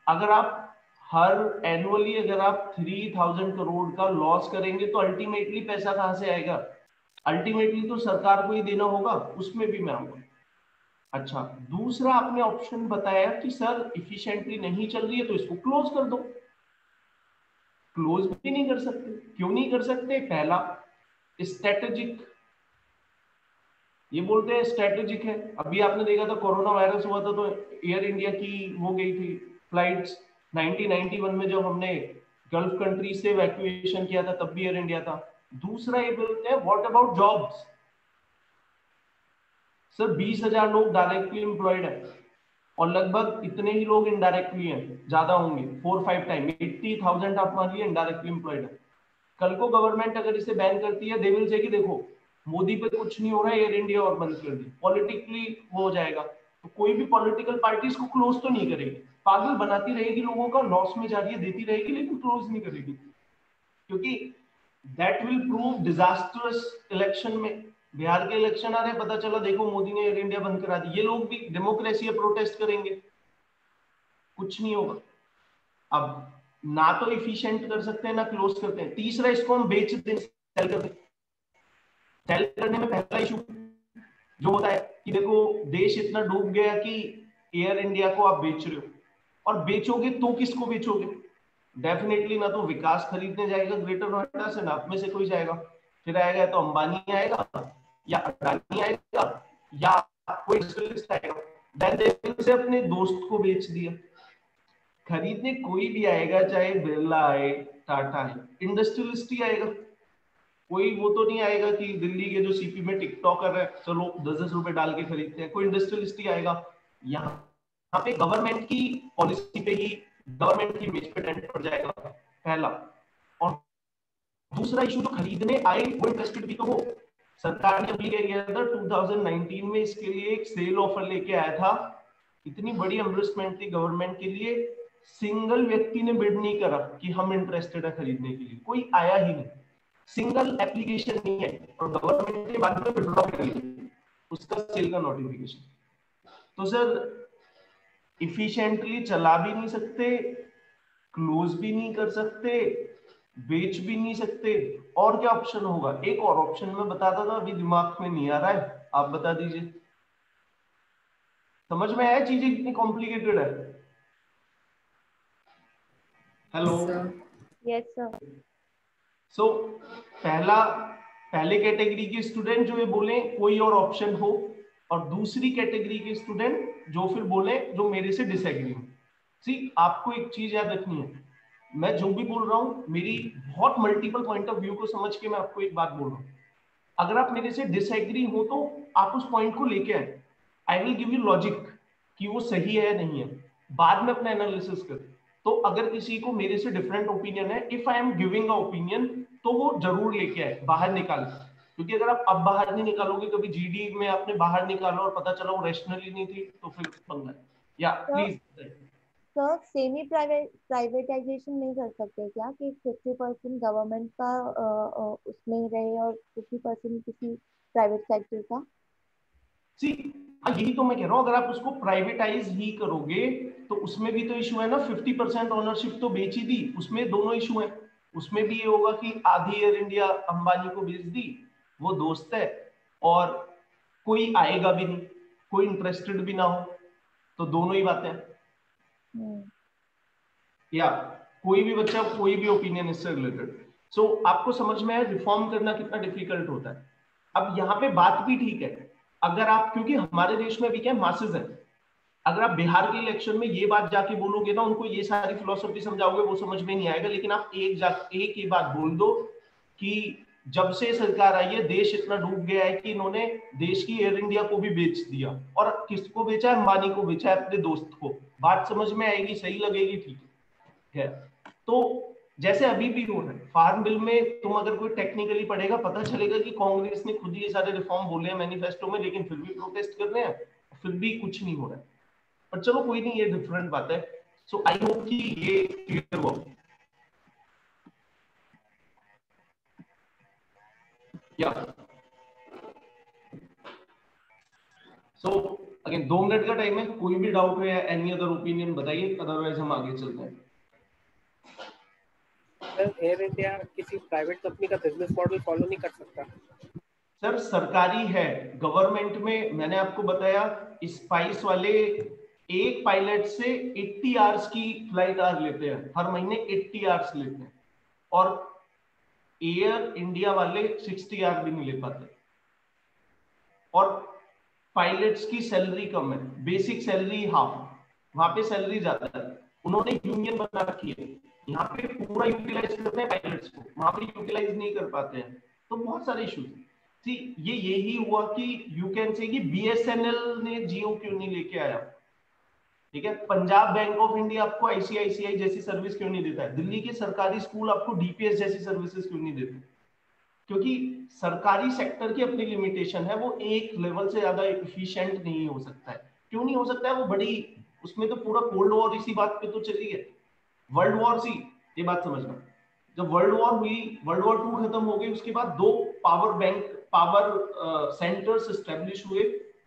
अगर आप हर एनुअली अगर आप 3000 करोड़ का लॉस करेंगे तो अल्टीमेटली पैसा कहां से आएगा? अल्टीमेटली तो सरकार को ही देना होगा, उसमें भी मैं आऊंगा। अच्छा, दूसरा आपने ऑप्शन बताया कि सर इफिशिएंटली नहीं चल रही है तो इसको क्लोज कर दो। क्लोज भी नहीं कर सकते। क्यों नहीं कर सकते? पहला, स्ट्रेटेजिक, ये बोलते हैं स्ट्रेटेजिक है। अभी आपने देखा था कोरोना वायरस हुआ था तो एयर इंडिया की हो गई थी फ्लाइट्स। 1991 में जब हमने गल्फ कंट्री से इवैक्यूएशन किया था तब भी एयर इंडिया था। दूसरा ये बोलते हैं व्हाट अबाउट जॉब्स? सर 20,000 लोग डायरेक्टली एम्प्लॉयड है और लगभग इतने ही लोग इनडायरेक्टली हैं, ज्यादा होंगे 4-5 टाइम, 80,000 आप मान लिए इनडायरेक्टली एम्प्लॉयड है। कल को गवर्नमेंट अगर इसे बैन करती है, दे विल से कि देखो मोदी पे कुछ नहीं हो रहा है, एयर इंडिया और बंद कर दी, पॉलिटिकली वो हो जाएगा। तो कोई भी पॉलिटिकल पार्टी इसको क्लोज तो नहीं करेगी, पागल बनाती रहेगी लोगों का, लॉस में जा रही है देती रहेगी, लेकिन क्लोज नहीं करेगी, क्योंकि that will prove disastrous. Election में बिहार के इलेक्शन आ रहे हैं, पता चला देखो मोदी ने एयर इंडिया बंद करा दी, ये लोग भी डेमोक्रेसी है, प्रोटेस्ट करेंगे, कुछ नहीं होगा। अब ना तो इफिशिएंट कर सकते हैं ना क्लोज करते हैं। तीसरा, इसको हम बेच दें, सेल कर दें। सेल करने में पहला इशू जो होता है कि देखो देश इतना डूब गया कि एयर इंडिया को आप बेच रहे हो, और बेचोगे तो किसको बेचोगे? डेफिनेटली ना तो विकास खरीदने जाएगा ग्रेटर नोएडा से, ना आप में से कोई जाएगा। फिर आएगा तो अंबानी आएगा या अडानी आएगा या कोई इंडस्ट्रियलिस्ट आएगा, देन से अपने दोस्त को बेच दिया। खरीदने कोई भी आएगा, चाहे बिरला आए, टाटा आए, इंडस्ट्रियलिस्ट ही आएगा। कोई वो तो नहीं आएगा कि दिल्ली के जो सीपी में टिकटॉकर है चलो 10-10 रुपए डाल के खरीदते हैं, कोई इंडस्ट्रियलिस्ट ही आएगा। यहाँ पे गवर्नमेंट की पॉलिसी पे ही, गवर्नमेंट की इमेज पे डेंट पड़ जाएगा, पहला। और दूसरा इशू, जो खरीदने आए वो इंटरेस्टेड भी तो हो। सरकार ने अभी क्या किया था 2019 में, इसके लिए एक सेल ऑफर लेके आया था, इतनी बड़ी इन्वेस्टमेंट थी गवर्नमेंट के लिए, सिंगल व्यक्ति ने बिड नहीं करा कि हम इंटरेस्टेड है खरीदने के लिए, कोई आया ही नहीं, सिंगल एप्लीकेशन नहीं है, और गवर्नमेंट ने बाद में विड्रॉ कर लिया उसका सेल का नोटिफिकेशन। तो सर इफिशिएंटली चला भी नहीं सकते, क्लोज भी नहीं कर सकते, बेच भी नहीं सकते, और क्या ऑप्शन होगा? एक और ऑप्शन मैं बताता था, अभी दिमाग में नहीं आ रहा है, आप बता दीजिए। समझ में आया चीजें कितनी कॉम्प्लिकेटेड है? Hello, yes sir. सो पहले कैटेगरी के स्टूडेंट जो ये बोले कोई और ऑप्शन हो, और दूसरी कैटेगरी के स्टूडेंट जो फिर बोले जो मेरे से डिसएग्री हो। सी, आपको एक चीज याद रखनी है, मैं जो भी बोल रहा हूं मेरी बहुत मल्टीपल पॉइंट ऑफ व्यू को समझ के मैं आपको एक बात बोल रहा हूं। अगर आप मेरे से डिसएग्री हो तो आप उस पॉइंट को लेके आए, I will give you logic कि वो सही है या नहीं है, बाद में अपना एनालिसिस कर। तो अगर किसी को मेरे से डिफरेंट ओपिनियन है, if I am giving a opinion, तो वो जरूर लेके आए, बाहर निकाल। क्योंकि अगर आप अब बाहर नहीं निकालोगे, कभी जीडी में आपने बाहर निकालो और पता चला वो रेशनली नहीं थी, तो फिर पंगा है। या प्लीज सर सेमी प्राइवेटाइजेशन नहीं कर सकते क्या कि 50% गवर्नमेंट का उसमें रहे और 50% किसी प्राइवेट सेक्टर का? सी यही तो मैं कह रहा हूँ, अगर आप उसको प्राइवेटाइज ही करोगे तो उसमें भी तो इशू है ना, 50% ओनरशिप तो बेच ही दी, उसमें दोनों इशू है। उसमें भी ये होगा कि आधी एयर इंडिया अंबानी को बेच दी, वो दोस्त है, और कोई आएगा भी नहीं, कोई इंटरेस्टेड भी ना हो, तो दोनों ही बातें हैं। या कोई भी बच्चा कोई भी ओपिनियन इससे रिलेटेड। सो आपको समझ में है रिफॉर्म करना कितना डिफिकल्ट होता है। अब यहाँ पे बात भी ठीक है, अगर आप, क्योंकि हमारे देश में भी क्या मासेस है, अगर आप बिहार के इलेक्शन में ये बात जाके बोलोगे ना, उनको ये सारी फिलोसफी समझाओगे, वो समझ में नहीं आएगा। लेकिन आप एक ही बात बोल दो कि जब से सरकार आई है देश इतना डूब गया है कि इन्होंने देश की एयर इंडिया को भी बेच दिया, और किसको बेचा है? अंबानी को बेचा है, अपने दोस्त को। बात समझ में आएगी, सही लगेगी, ठीक है। तो जैसे अभी भी हो रहा है फार्म बिल में, तुम अगर कोई टेक्निकली पढ़ेगा पता चलेगा कि कांग्रेस ने खुद ये सारे रिफॉर्म बोले हैं मैनिफेस्टो में, लेकिन फिर भी प्रोटेस्ट कर रहे हैं, फिर भी कुछ नहीं हो रहा है। पर चलो कोई नहीं, ये डिफरेंट बात है। सो आई होप कि ये क्लियर हो। या सो अगेन 2 मिनट का टाइम है, कोई भी डाउट है या एनी अदर ओपिनियन बताइए, अदरवाइज हम आगे चलते हैं। एयर इंडिया किसी प्राइवेट कंपनी का बिजनेस मॉडल फॉलो नहीं कर सकता। सर सरकारी है, गवर्नमेंट में मैंने आपको बताया स्पाइस वाले एक पायलट से 80 आवर्स की फ्लाइट आवर लेते हैं, हर महीने 80 आवर्स लेते हैं, और एयर इंडिया वाले 60 आवर भी नहीं ले पाते। और पायलट्स की सैलरी कम है, बेसिक सैलरी हाफ, वहां पे सैलरी ज्यादा है। उन्होंने यूनियन बना रखी है, यहाँ पे पूरा यूटिलाइज करते हैं पायलट्स को, वहां पे यूटिलाइज नहीं कर पाते हैं, तो बहुत सारे इश्यूज हैं। ये यही हुआ कि यू कैन से कि बीएसएनएल ने जियो क्यों नहीं लेके आया, ठीक है, पंजाब बैंक ऑफ इंडिया आपको आईसीआईसीआई जैसी सर्विस क्यों नहीं देता है, दिल्ली के सरकारी स्कूल आपको डीपीएस जैसी सर्विसेज क्यों नहीं देते? क्योंकि सरकारी सेक्टर की अपनी लिमिटेशन है, वो एक लेवल से ज्यादा एफिशिएंट नहीं हो सकता है। क्यों नहीं हो सकता है? वो बड़ी, उसमें तो पूरा कोल्ड वॉर इसी बात पे तो चली है, वर्ल्ड वॉर सी, ये बात समझना। जब वर्ल्ड वॉर हुई, वर्ल्ड वॉर 2 खत्म हो गई, उसके बाद 2 पावर सेंटर्स एस्टेब्लिश हुए।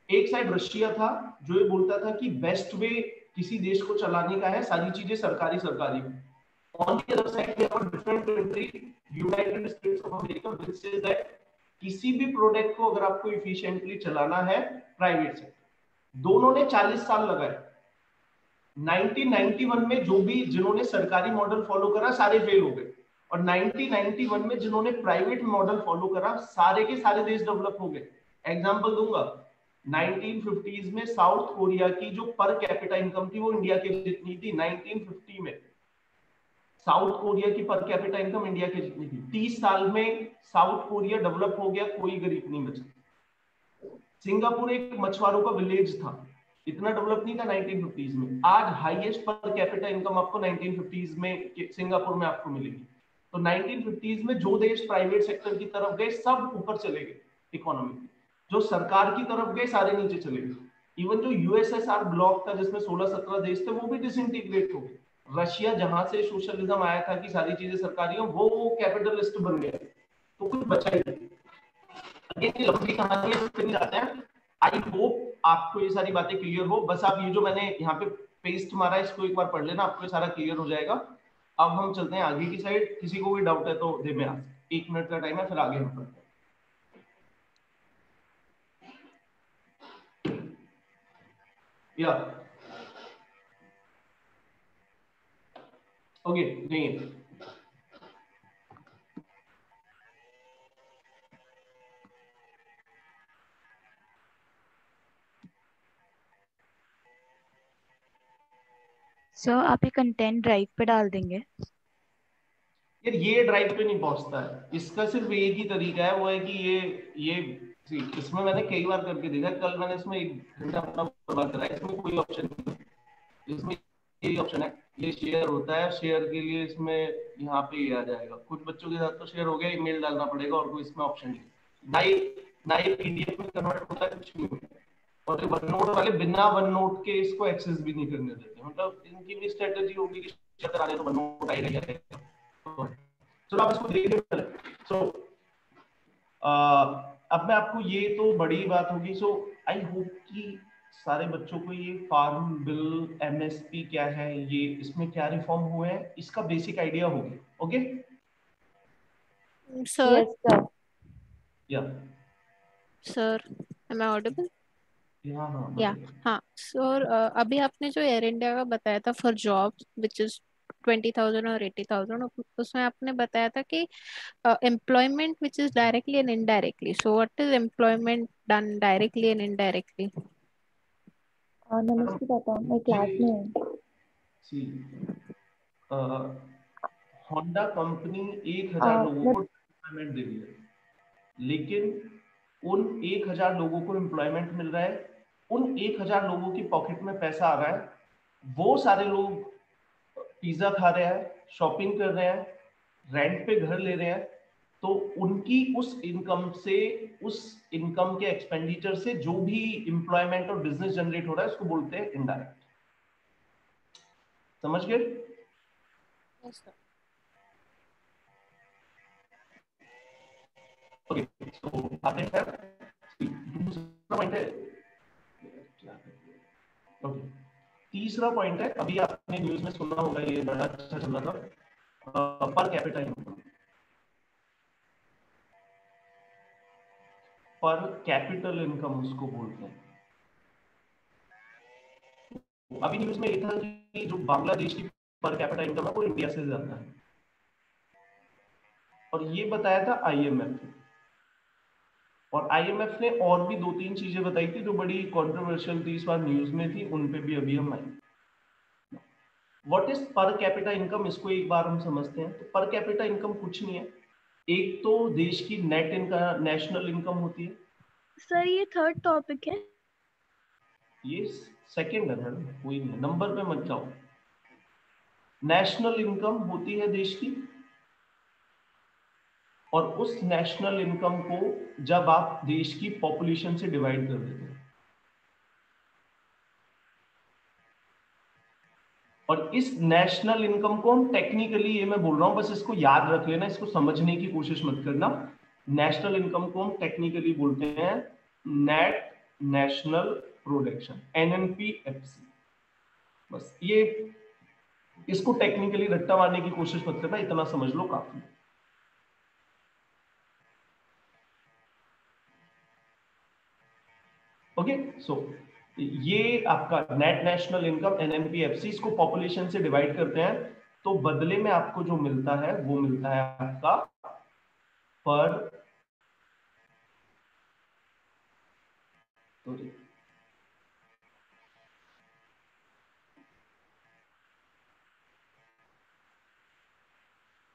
एक साइड रशिया था जो ये बोलता था कि बेस्ट वे किसी देश को चलाने का है सारी चीजें सरकारी सरकारी। On the other side we have a different country, United States of America, which says that किसी भी प्रोडक्ट को अगर आपको एफिशिएंटली चलाना है, प्राइवेट सेक्टर। दोनों ने 40 साल लगाए। 1991 में जो भी जिन्होंने सरकारी मॉडल फॉलो करा सारे फेल हो गए, और 1991 में जिन्होंने प्राइवेट मॉडल फॉलो करा सारे के सारे देश डेवलप हो गए। एग्जांपल दूंगा, 1950s में साउथ कोरिया की जो पर कैपिटा इनकम थी वो इंडिया के जितनी थी। 1950 में साउथ कोरिया की पर कैपिटा इनकम इंडिया के जितनी थी। 30 साल में साउथ कोरिया डेवलप हो गया, कोई गरीब नहीं बचा। सिंगापुर एक मछुआरों का विलेज था, इतना डेवलप नहीं था 1950s में। आज हाईएस्ट पर कैपिटा इनकम आपको 1950s में सिंगापुर में आपको मिलेगी। तो 1950s में जो देश प्राइवेट सेक्टर की तरफ गए सब ऊपर चले गए इकोनॉमी में, जो सरकार की तरफ गए सारे नीचे चले गए। इवन जो यूएसएसआर ब्लॉक था जिसमें 16-17 देश थे वो भी डिसइंटीग्रेट हो गए। रशिया जहां से सोशलिज्म आया था कि सारी चीजें सरकारी हो, वो कैपिटलिस्ट बन गया, तो कुछ बचा ही नहीं। ये लंबी कहानी है, फिर जाते हैं। आई होप आपको ये सारी बातें क्लियर हो। बस आप ये जो मैंने यहाँ पे पेस्ट मारा है इसको एक बार पढ़ लेना, आपको ये सारा क्लियर हो जाएगा। अब हम चलते हैं आगे की साइड। किसी को कोई डाउट है तो दे, मेरा 1 मिनट का टाइम है, फिर आगे हम पढ़ते हैं। या ओके, नहीं सर आप ये कंटेंट ड्राइव पे डाल देंगे? यार ये ड्राइव पे नहीं पहुंचता है, इसका सिर्फ एक ही तरीका है, वो है कि ये इसमें मैंने कई बार करके देखा। कल मैंने इसमें 1 घंटा अपना बर्बाद करा। इसमें कोई ऑप्शन नहीं है, इसमें यही ऑप्शन है, ये शेयर होता है। शेयर के लिए इसमें यहाँ पे ये आ जाएगा। कुछ बच्चों के साथ तो शेयर हो गया, ईमेल डालना पड़ेगा, और कोई इसमें ऑप्शन नहीं। ना ये पीडीएफ में कन्वर्ट होता है, कुछ नहीं होता। और वन नोट वाले बिना वन नोट के इसको एक्सेस भी नहीं करने देते, मतलब इनकी भी स्ट्रेटेजी होगी कि अगर आने तो वन नोट आएगा ही आएगा। चलो आप इसको देखिए। सो अब मैं आपको, ये तो बड़ी बात होगी। सो आई होप कि सारे बच्चों को ये फार्म बिल, एमएसपी क्या है, ये इसमें क्या रिफॉर्म हुए हैं, इसका बेसिक आइडिया हो गया। Okay sir, yes sir. या सर एम आई ऑडिबल? हाँ हाँ या बताइए। हाँ सर, अभी आपने जो एयर इंडिया का बताया था फॉर जॉब विच इज 20,000 और 80,000, उसमें आपने बताया था कि employment which is directly and indirectly. So what is employment done directly and indirectly? नमस्ते पापा, मैं क्लास में हूँ। सी होंडा कंपनी 1,000 लोगों मैं को एम्प्लॉयमेंट दे रही है, लेकिन उन 1,000 लोगों को एम्प्लॉयमेंट मिल रहा है, उन 1,000 लोगों की पॉकेट में पैसा आ रहा है, वो सारे लोग पिज्जा खा रहे हैं, शॉपिंग कर रहे हैं, रेंट पे घर ले रहे हैं, तो उनकी उस इनकम से, उस इनकम के एक्सपेंडिचर से जो भी एम्प्लॉयमेंट और बिजनेस जनरेट हो रहा है उसको बोलते हैं इनडायरेक्ट। समझ गए? ओके, तो आपने दूसरा पॉइंट है। ओके, तीसरा पॉइंट है, अभी आपने न्यूज में सुना होगा, ये बड़ा अच्छा चल रहा था, पर कैपिटा इनकम। पर कैपिटल इनकम उसको बोलते हैं। अभी न्यूज में ये था कि जो बांग्लादेश की पर कैपिटा इनकम है वो इंडिया से ज्यादा है, और ये बताया था आईएमएफ ने। और आईएमएफ ने और भी 2-3 चीजें बताई थी जो बड़ी कंट्रोवर्शियल थी, इस बार न्यूज में थी, उन पे भी अभी हम आएंगे। What is per capita income, इसको एक बार हम समझते हैं। तो पर कैपिटा इनकम कुछ नहीं है, एक तो देश की नेट इनकम, नेशनल इनकम होती है। सर ये थर्ड टॉपिक है। ये सेकंड है मैडम, कोई नहीं, नंबर पे मत जाओ। नेशनल इनकम होती है देश की, और उस नेशनल इनकम को जब आप देश की पॉपुलेशन से डिवाइड कर देते हैं, और इस नेशनल इनकम को हम टेक्निकली, ये मैं बोल रहा हूं बस इसको याद रख लेना, इसको समझने की कोशिश मत करना। नेशनल इनकम को हम टेक्निकली बोलते हैं नेट नेशनल प्रोडक्शन, एनएनपीएफसी। बस ये, इसको टेक्निकली रट्टा मारने की कोशिश मत करना, इतना समझ लो काफी। ओके, सो ये आपका नेट नेशनल इनकम, एनएनपीएफसी, इसको पॉपुलेशन से डिवाइड करते हैं, तो बदले में आपको जो मिलता है वो मिलता है आपका पर,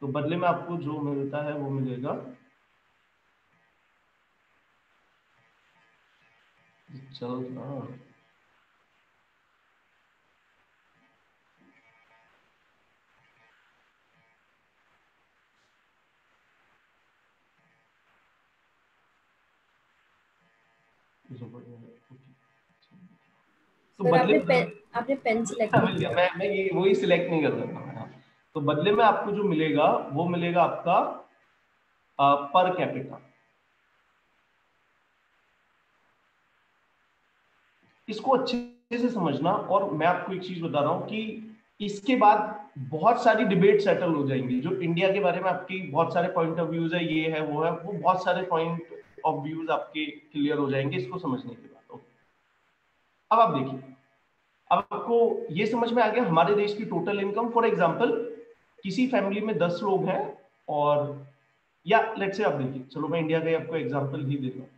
तो बदले में आपको जो मिलता है वो मिलेगा, चल रहा तो बदले में आपने पेन सिलेक्ट मिल गया, मैं ये वही सिलेक्ट नहीं कर रहा था। तो बदले में आपको जो मिलेगा वो मिलेगा आपका पर कैपिटा। इसको अच्छे से समझना, और मैं आपको एक चीज बता रहा हूं कि इसके बाद बहुत सारी डिबेट सेटल हो जाएंगी, जो इंडिया के बारे में आपकी बहुत सारे पॉइंट ऑफ व्यूज है, ये है वो है, वो बहुत सारे पॉइंट ऑफ व्यूज आपके क्लियर हो जाएंगे इसको समझने के बाद। अब आप देखिए, अब आपको ये समझ में आ गया हमारे देश की टोटल इनकम। फॉर एग्जांपल, किसी फैमिली में 10 लोग हैं, और या लेट्स से आप देखिए, चलो मैं इंडिया का आपको एग्जांपल ही देता हूं।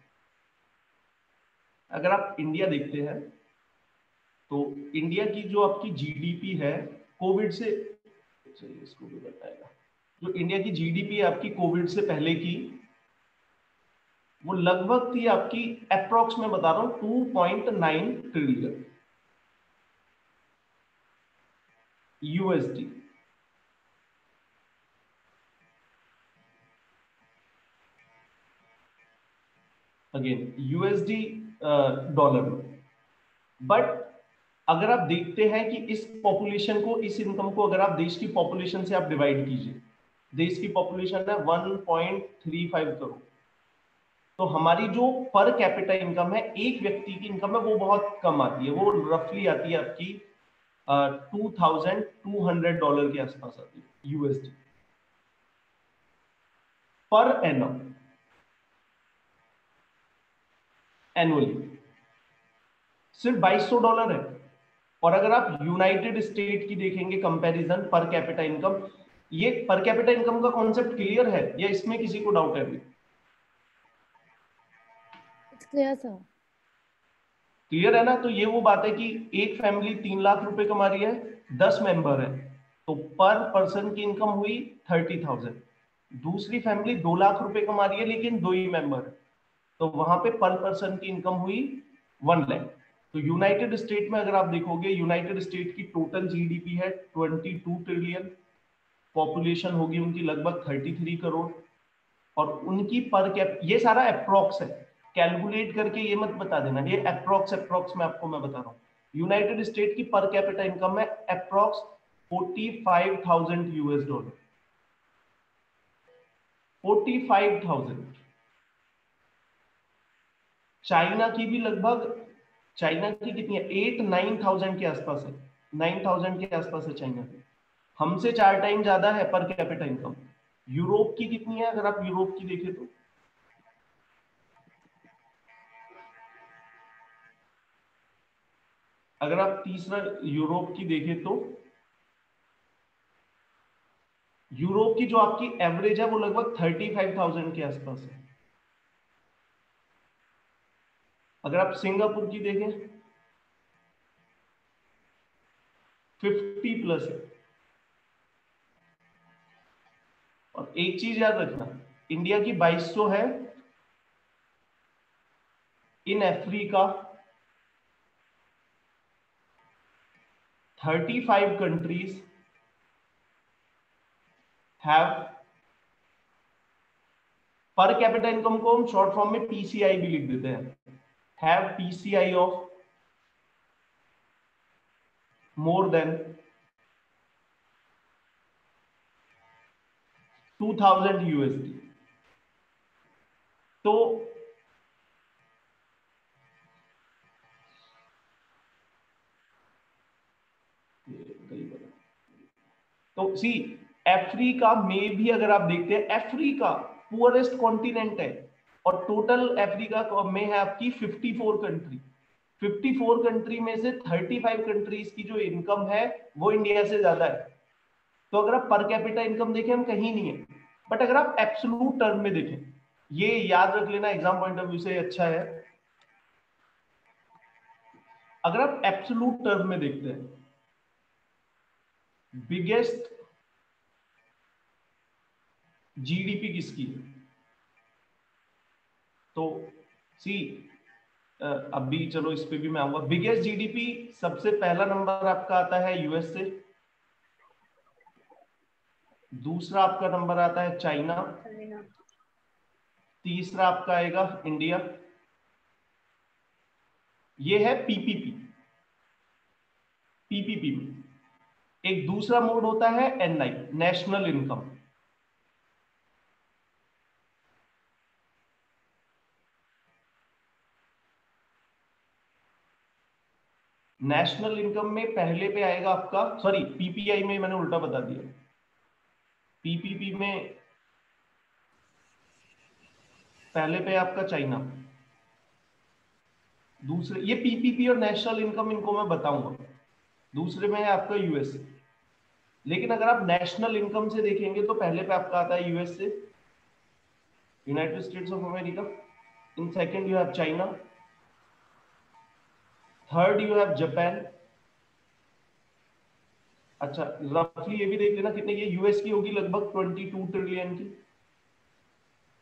अगर आप इंडिया देखते हैं तो इंडिया की जो आपकी जीडीपी है कोविड से, चलिए इसको भी बताएगा, जो इंडिया की जीडीपी है आपकी कोविड से पहले की, वो लगभग थी आपकी, अप्रोक्स में बता रहा हूं, 2.9 trillion USD. Again USD dollar में। बट अगर आप देखते हैं कि इस पॉपुलेशन को, इस इनकम को अगर आप देश की पॉपुलेशन से आप डिवाइड कीजिए, देश की पॉपुलेशन है 1.35 करोड़, तो हमारी जो पर कैपिटा इनकम है, एक व्यक्ति की इनकम है, वो बहुत कम आती है। वो रफली आती है आपकी $2,200 के आसपास आती है यूएसडी पर एनम, एनुअली सिर्फ $2,200 है। और अगर आप यूनाइटेड स्टेट की देखेंगे कंपैरिजन पर कैपिटा इनकम, ये पर कैपिटा इनकम का कॉन्सेप्ट क्लियर है या इसमें किसी को डाउट है अभी? Clear sir. क्लियर है ना? तो ये वो बात है कि एक फैमिली 3 लाख रुपए कमा रही है, 10 मेंबर है, तो पर पर्सन की इनकम हुई 30,000। दूसरी फैमिली 2 लाख रुपए कमा रही है लेकिन 2 ही मेंबर है, तो वहां पे पर पर्सन की इनकम हुई 1 लाख। तो यूनाइटेड स्टेट में अगर आप देखोगे, यूनाइटेड स्टेट की टोटल जीडीपी है 22 ट्रिलियन, पॉपुलेशन होगी उनकी लगभग 33 करोड़, और उनकी पर कैप, ये सारा अप्रोक्स है, कैलकुलेट करके ये मत बता देना, ये अप्रोक्स में आपको मैं बता रहा हूँ। यूनाइटेड स्टेट की पर कैपिटा इनकम है अप्रोक्स 45,000 यूएस डॉलर, 45,000। चाइना की भी लगभग, चाइना की कितनी है, 8-9,000 के आसपास है, 9,000 के आसपास है चाइना की, हमसे 4 टाइम ज्यादा है पर कैपिटा इनकम। यूरोप की कितनी है अगर आप यूरोप की देखें तो, अगर आप तीसरा यूरोप की देखें तो, यूरोप की जो आपकी एवरेज है वो लगभग 35,000 के आसपास है। अगर आप सिंगापुर की देखें 50 प्लस है। और एक चीज याद रखना, इंडिया की 2200 है, in Africa 35 countries have, per capita income को हम शॉर्ट फॉर्म में पीसीआई भी लिख देते हैं, have PCI of more than 2,000 USD. तो सी अफ्रीका में भी अगर आप देखते हैं, अफ्रीका पुअरेस्ट कॉन्टिनेंट है, और टोटल अफ्रीका में है आपकी 54 कंट्री, 54 कंट्री में से 35 कंट्रीज की जो इनकम है वो इंडिया से ज्यादा है। तो अगर आप पर कैपिटा इनकम देखें, हम कहीं नहीं है, बट अगर आप एब्सोल्यूट टर्म में देखें, ये याद रख लेना, एग्जाम पॉइंट ऑफ व्यू से अच्छा है, अगर आप एब्सोल्यूट टर्म में देखते हैं, बिगेस्ट जीडीपी किसकी है, तो सी अभी चलो इस पे भी मैं आऊंगा। बिगेस्ट जीडीपी सबसे पहला नंबर आपका आता है यूएस से, दूसरा आपका नंबर आता है चाइना, तीसरा आपका आएगा इंडिया। ये है पीपीपी। पीपीपी में एक दूसरा मोड होता है NI, national income. National income में पहले पे आएगा आपका, सॉरी पीपीआई में मैंने उल्टा बता दिया, पीपीपी में पहले पे आपका चाइना, दूसरे, ये पीपीपी और नेशनल इनकम इनको मैं बताऊंगा, दूसरे में है आपका यूएस। लेकिन अगर आप नेशनल इनकम से देखेंगे तो पहले पे आपका आता है यूएस से, United States of America, in second you have China, third you have Japan. अच्छा रफली ये भी देख लेना कितने की, यूएस की होगी लगभग 22 ट्रिलियन की,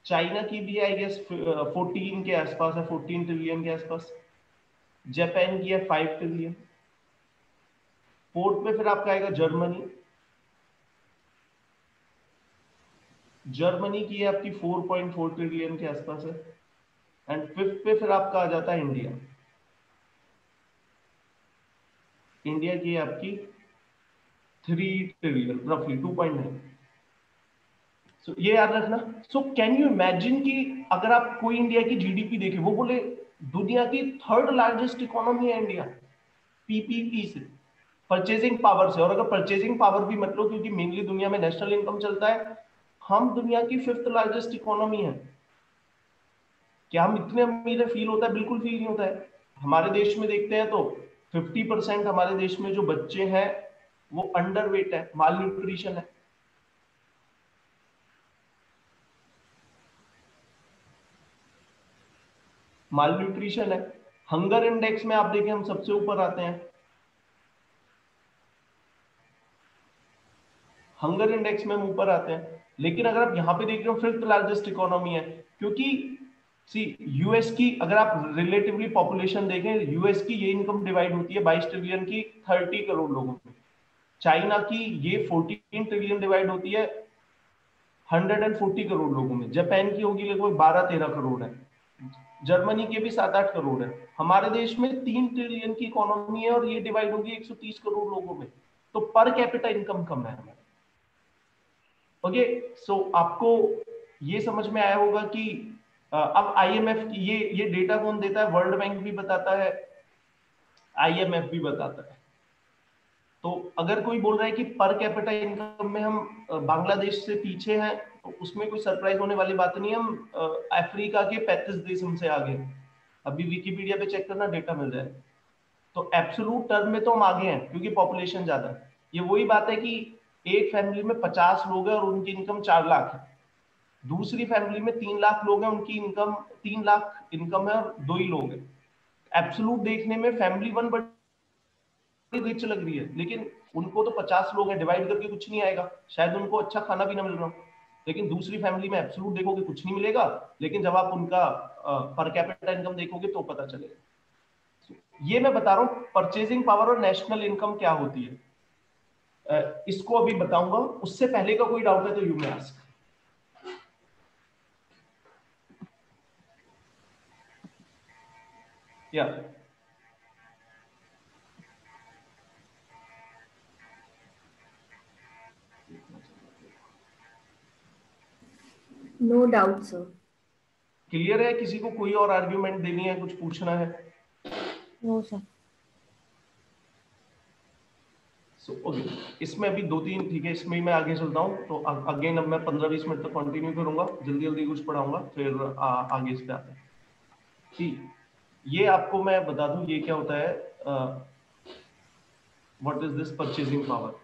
चाइना की भी आई गेस 14 के आसपास है, 14 ट्रिलियन के आसपास, जापान की है 5 ट्रिलियन, फोर्थ पे फिर आपका आएगा जर्मनी, जर्मनी की है आपकी 4.4 ट्रिलियन के आसपास है, एंड फिफ्थ पे फिर आपका आ जाता है इंडिया। इंडिया की आपकी 3 ट्रिलियन रफली 2.9। सो ये याद रखना। सो कैन यू इमेजिन कि अगर आप कोई इंडिया की जीडीपी देखे, वो बोले दुनिया की 3rd लार्जेस्ट इकोनॉमी है इंडिया, पीपीपी से, परचेजिंग पावर से। और अगर परचेजिंग पावर भी मतलब, क्योंकि मेनली दुनिया में नेशनल इनकम चलता है, हम दुनिया की 5th लार्जेस्ट इकोनॉमी है। क्या हम इतने अमीर है फील होता है? बिल्कुल फील नहीं होता है। हमारे देश में देखते हैं तो 50% हमारे देश में जो बच्चे हैं वो अंडरवेट है, माल न्यूट्रिशन है। माल न्यूट्रिशन है। हंगर इंडेक्स में आप देखें हम सबसे ऊपर आते हैं। हंगर इंडेक्स में हम ऊपर आते हैं। लेकिन अगर आप यहाँ पे देख रहे हो 5th लार्जेस्ट इकोनॉमी है, क्योंकि सी यूएस की अगर आप रिलेटिवली पॉपुलेशन देखें, यूएस की ये इनकम डिवाइड होती है 22 ट्रिलियन की 30 करोड़ लोगों में। चाइना की ये 14 ट्रिलियन डिवाइड होती है 140 करोड़ लोगों में। जापान की होगी लगभग 12-13 करोड़ है। जर्मनी के भी 7-8 करोड़ है। हमारे देश में 3 ट्रिलियन की इकोनॉमी है और ये डिवाइड होगी 130 करोड़ लोगों में। तो पर कैपिटा इनकम कम है हमारे। ओके, सो आपको ये समझ में आया होगा कि अब आईएमएफ की ये डेटा कौन देता है? वर्ल्ड बैंक भी बताता है, आईएमएफ भी बताता है। तो अगर कोई बोल रहा है कि पर कैपिटा इनकम में हम बांग्लादेश से पीछे हैं, तो उसमें कोई सरप्राइज होने वाली बात नहीं है। हम अफ्रीका के 35 देश हमसे आगे हैं। अभी विकिपीडिया पे चेक करना, डेटा मिल जाए। तो एब्सोल्यूट टर्म में तो हम आगे हैं क्योंकि पॉपुलेशन ज्यादा है। ये वही बात है कि एक फैमिली में 50 लोग हैं और उनकी इनकम 4 लाख है। दूसरी फैमिली में 3 लाख लोग हैं, उनकी इनकम 3 लाख इनकम है और 2 ही लोग हैं। एब्सोल्यूट देखने में फैमिली 1 बड़ी रिच लग रही है, लेकिन उनको तो 50 लोग हैं, डिवाइड करके कुछ नहीं आएगा। शायद उनको अच्छा खाना भी ना मिल रहा हो। लेकिन दूसरी फैमिली में एब्सोल्यूट देखोगे कुछ नहीं मिलेगा, लेकिन जब आप उनका पर कैपिटा इनकम देखोगे तो पता चलेगा। ये मैं बता रहा हूँ परचेजिंग पावर और नेशनल इनकम क्या होती है, इसको अभी बताऊंगा। उससे पहले का कोई डाउट है तो यू मे आस्क। या नो डाउट सर। क्लियर है? किसी को कोई और आर्ग्यूमेंट देनी है, कुछ पूछना है? No sir. ओके, इसमें अभी 2-3 ठीक है, इसमें मैं आगे चलता हूँ। तो अगेन अब मैं 15-20 मिनट तक कंटिन्यू करूंगा, जल्दी जल्दी कुछ पढ़ाऊंगा, फिर आगे इस पे आते हैं। ठीक, ये आपको मैं बता दूं ये क्या होता है। What is this purchasing power?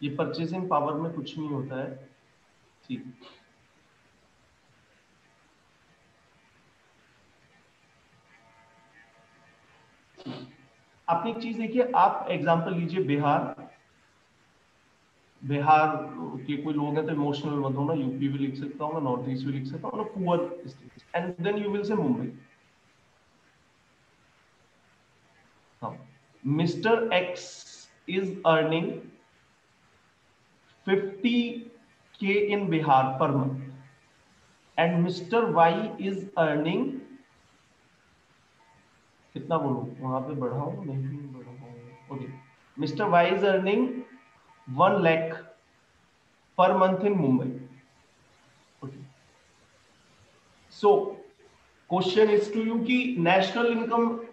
ये परचेजिंग पावर में कुछ नहीं होता है। ठीक, आपने एक चीज देखिए, आप एग्जांपल लीजिए बिहार। बिहार के कोई लोग हैं तो इमोशनल मत हो ना, यूपी भी लिख सकता हूँ ना, नॉर्थ ईस्ट भी लिख सकता हूँ ना, poor state, and then you will say Mumbai. हाँ, mister X is earning 50K in Bihar per month, and Mr. Y is earning, कितना बोलूं वहां पे, बढ़ाओ नहीं बढ़ाओ, okay, Mr. Y is earning 1 lakh per month in Mumbai. Okay. So question is to you कि नेशनल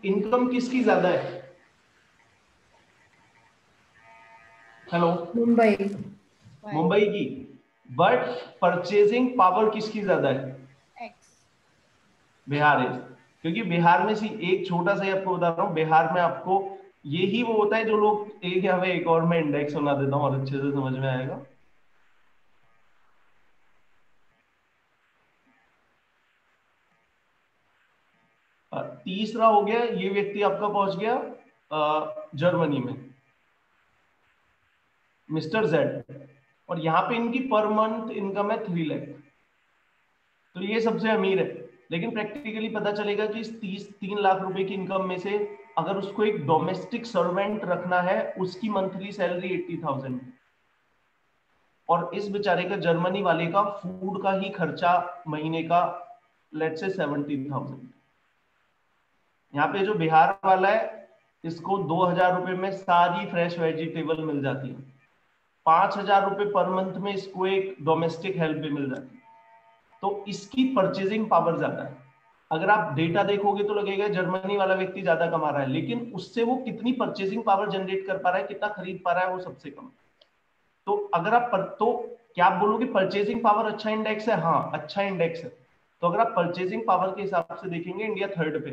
इनकम किसकी ज्यादा है? हेलो, मुंबई की। बट परचेजिंग पावर किसकी ज्यादा है? एक्स। बिहार है। क्योंकि बिहार में एक छोटा सा आपको बता रहा हूँ, बिहार में आपको यही वो होता है जो लोग एक और मैं इंडेक्स बना देता हूँ और अच्छे से समझ में आएगा। तीसरा हो गया, ये व्यक्ति आपका पहुंच गया जर्मनी में, मिस्टर जेड, और यहाँ पे इनकी पर मंथ इनकम है 3 लाख। तो ये सबसे अमीर है। लेकिन प्रैक्टिकली पता चलेगा कि इस 3 लाख रुपए की इनकम में से अगर उसको एक डोमेस्टिक सर्वेंट रखना है उसकी मंथली सैलरी 80,000 है, और इस बेचारे का जर्मनी वाले का फूड का ही खर्चा महीने का लेट्स से 70,000। यहाँ पे जो बिहार वाला है इसको 2,000 रुपए में सारी फ्रेश वेजिटेबल मिल जाती है, 5,000 रुपए पर मंथ में इसको एक डोमेस्टिक हेल्प भी मिल जाती है। तो इसकी परचेजिंग पावर ज्यादा है। अगर आप डेटा देखोगे तो लगेगा जर्मनी वाला व्यक्ति ज्यादा कमा रहा है, लेकिन उससे वो कितनी परचेजिंग पावर जनरेट कर पा रहा है, कितना खरीद पा रहा है, वो सबसे कम। तो अगर आप तो क्या आप बोलोगे परचेजिंग पावर अच्छा इंडेक्स है? हाँ, अच्छा इंडेक्स है। तो अगर आप परचेजिंग पावर के हिसाब से देखेंगे इंडिया थर्ड पे,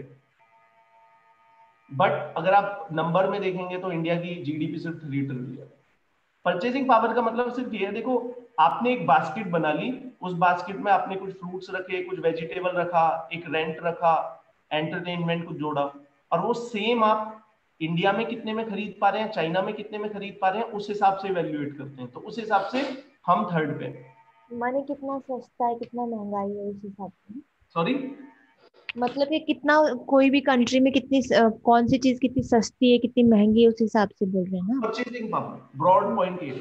बट अगर आप नंबर में देखेंगे तो इंडिया की जीडीपी सिर्फ 3 ट्रिलियन। परचेजिंग पावर का मतलब सिर्फ ये है, देखो आपने एक बास्केट बना ली, उस बास्केट में आपने कुछ फ्रूट्स रखे, कुछ वेजिटेबल रखा, एक रेंट रखा, एंटरटेनमेंट कुछ जोड़ा, और वो सेम आप इंडिया में कितने में खरीद पा रहे हैं, चाइना में कितने में खरीद पा रहे हैं, उस हिसाब से वैल्यूएट करते हैं। तो उस हिसाब से हम थर्ड पे। माने कितना सस्ता है कितना महंगाई है उस हिसाब से। सॉरी, मतलब कि कितना कोई भी कंट्री में कितनी कौन सी चीज कितनी सस्ती है कितनी महंगी है उस हिसाब से बोल रहे हैं ना। परचेजिंग पावर ब्रॉड पॉइंट ये।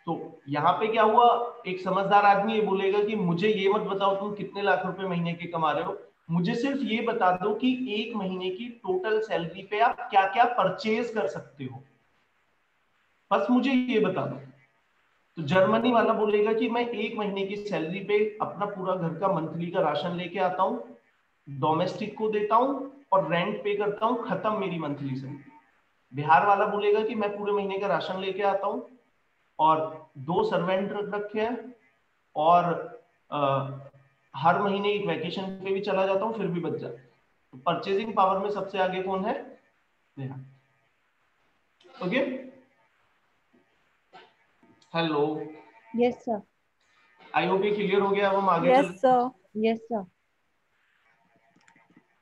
तो यहाँ पे क्या हुआ, एक समझदार आदमी ये बोलेगा कि मुझे ये मत बताओ तुम कितने लाख रुपए महीने के कमा रहे हो, मुझे सिर्फ ये बता दो कि एक महीने की टोटल सैलरी पे आप क्या क्या परचेज कर सकते हो, बस मुझे ये बता दो। तो जर्मनी वाला बोलेगा कि मैं एक महीने की सैलरी पे अपना पूरा घर का मंथली का राशन लेके आता हूँ, डोमेस्टिक को देता हूँ और रेंट पे करता हूँ, खत्म मेरी मंथली सैलरी। बिहार वाला बोलेगा कि मैं पूरे महीने का राशन लेके आता हूँ और 2 सर्वेंट रख रखे हैं, और हर महीने एक वैकेशन पे भी चला जाता हूँ, फिर भी बच जाता है। तो परचेजिंग पावर में सबसे आगे कौन है? Okay, hello, yes sir. आई होप ये क्लियर हो गया। अब हम आगे यस चलते सर। Yes sir.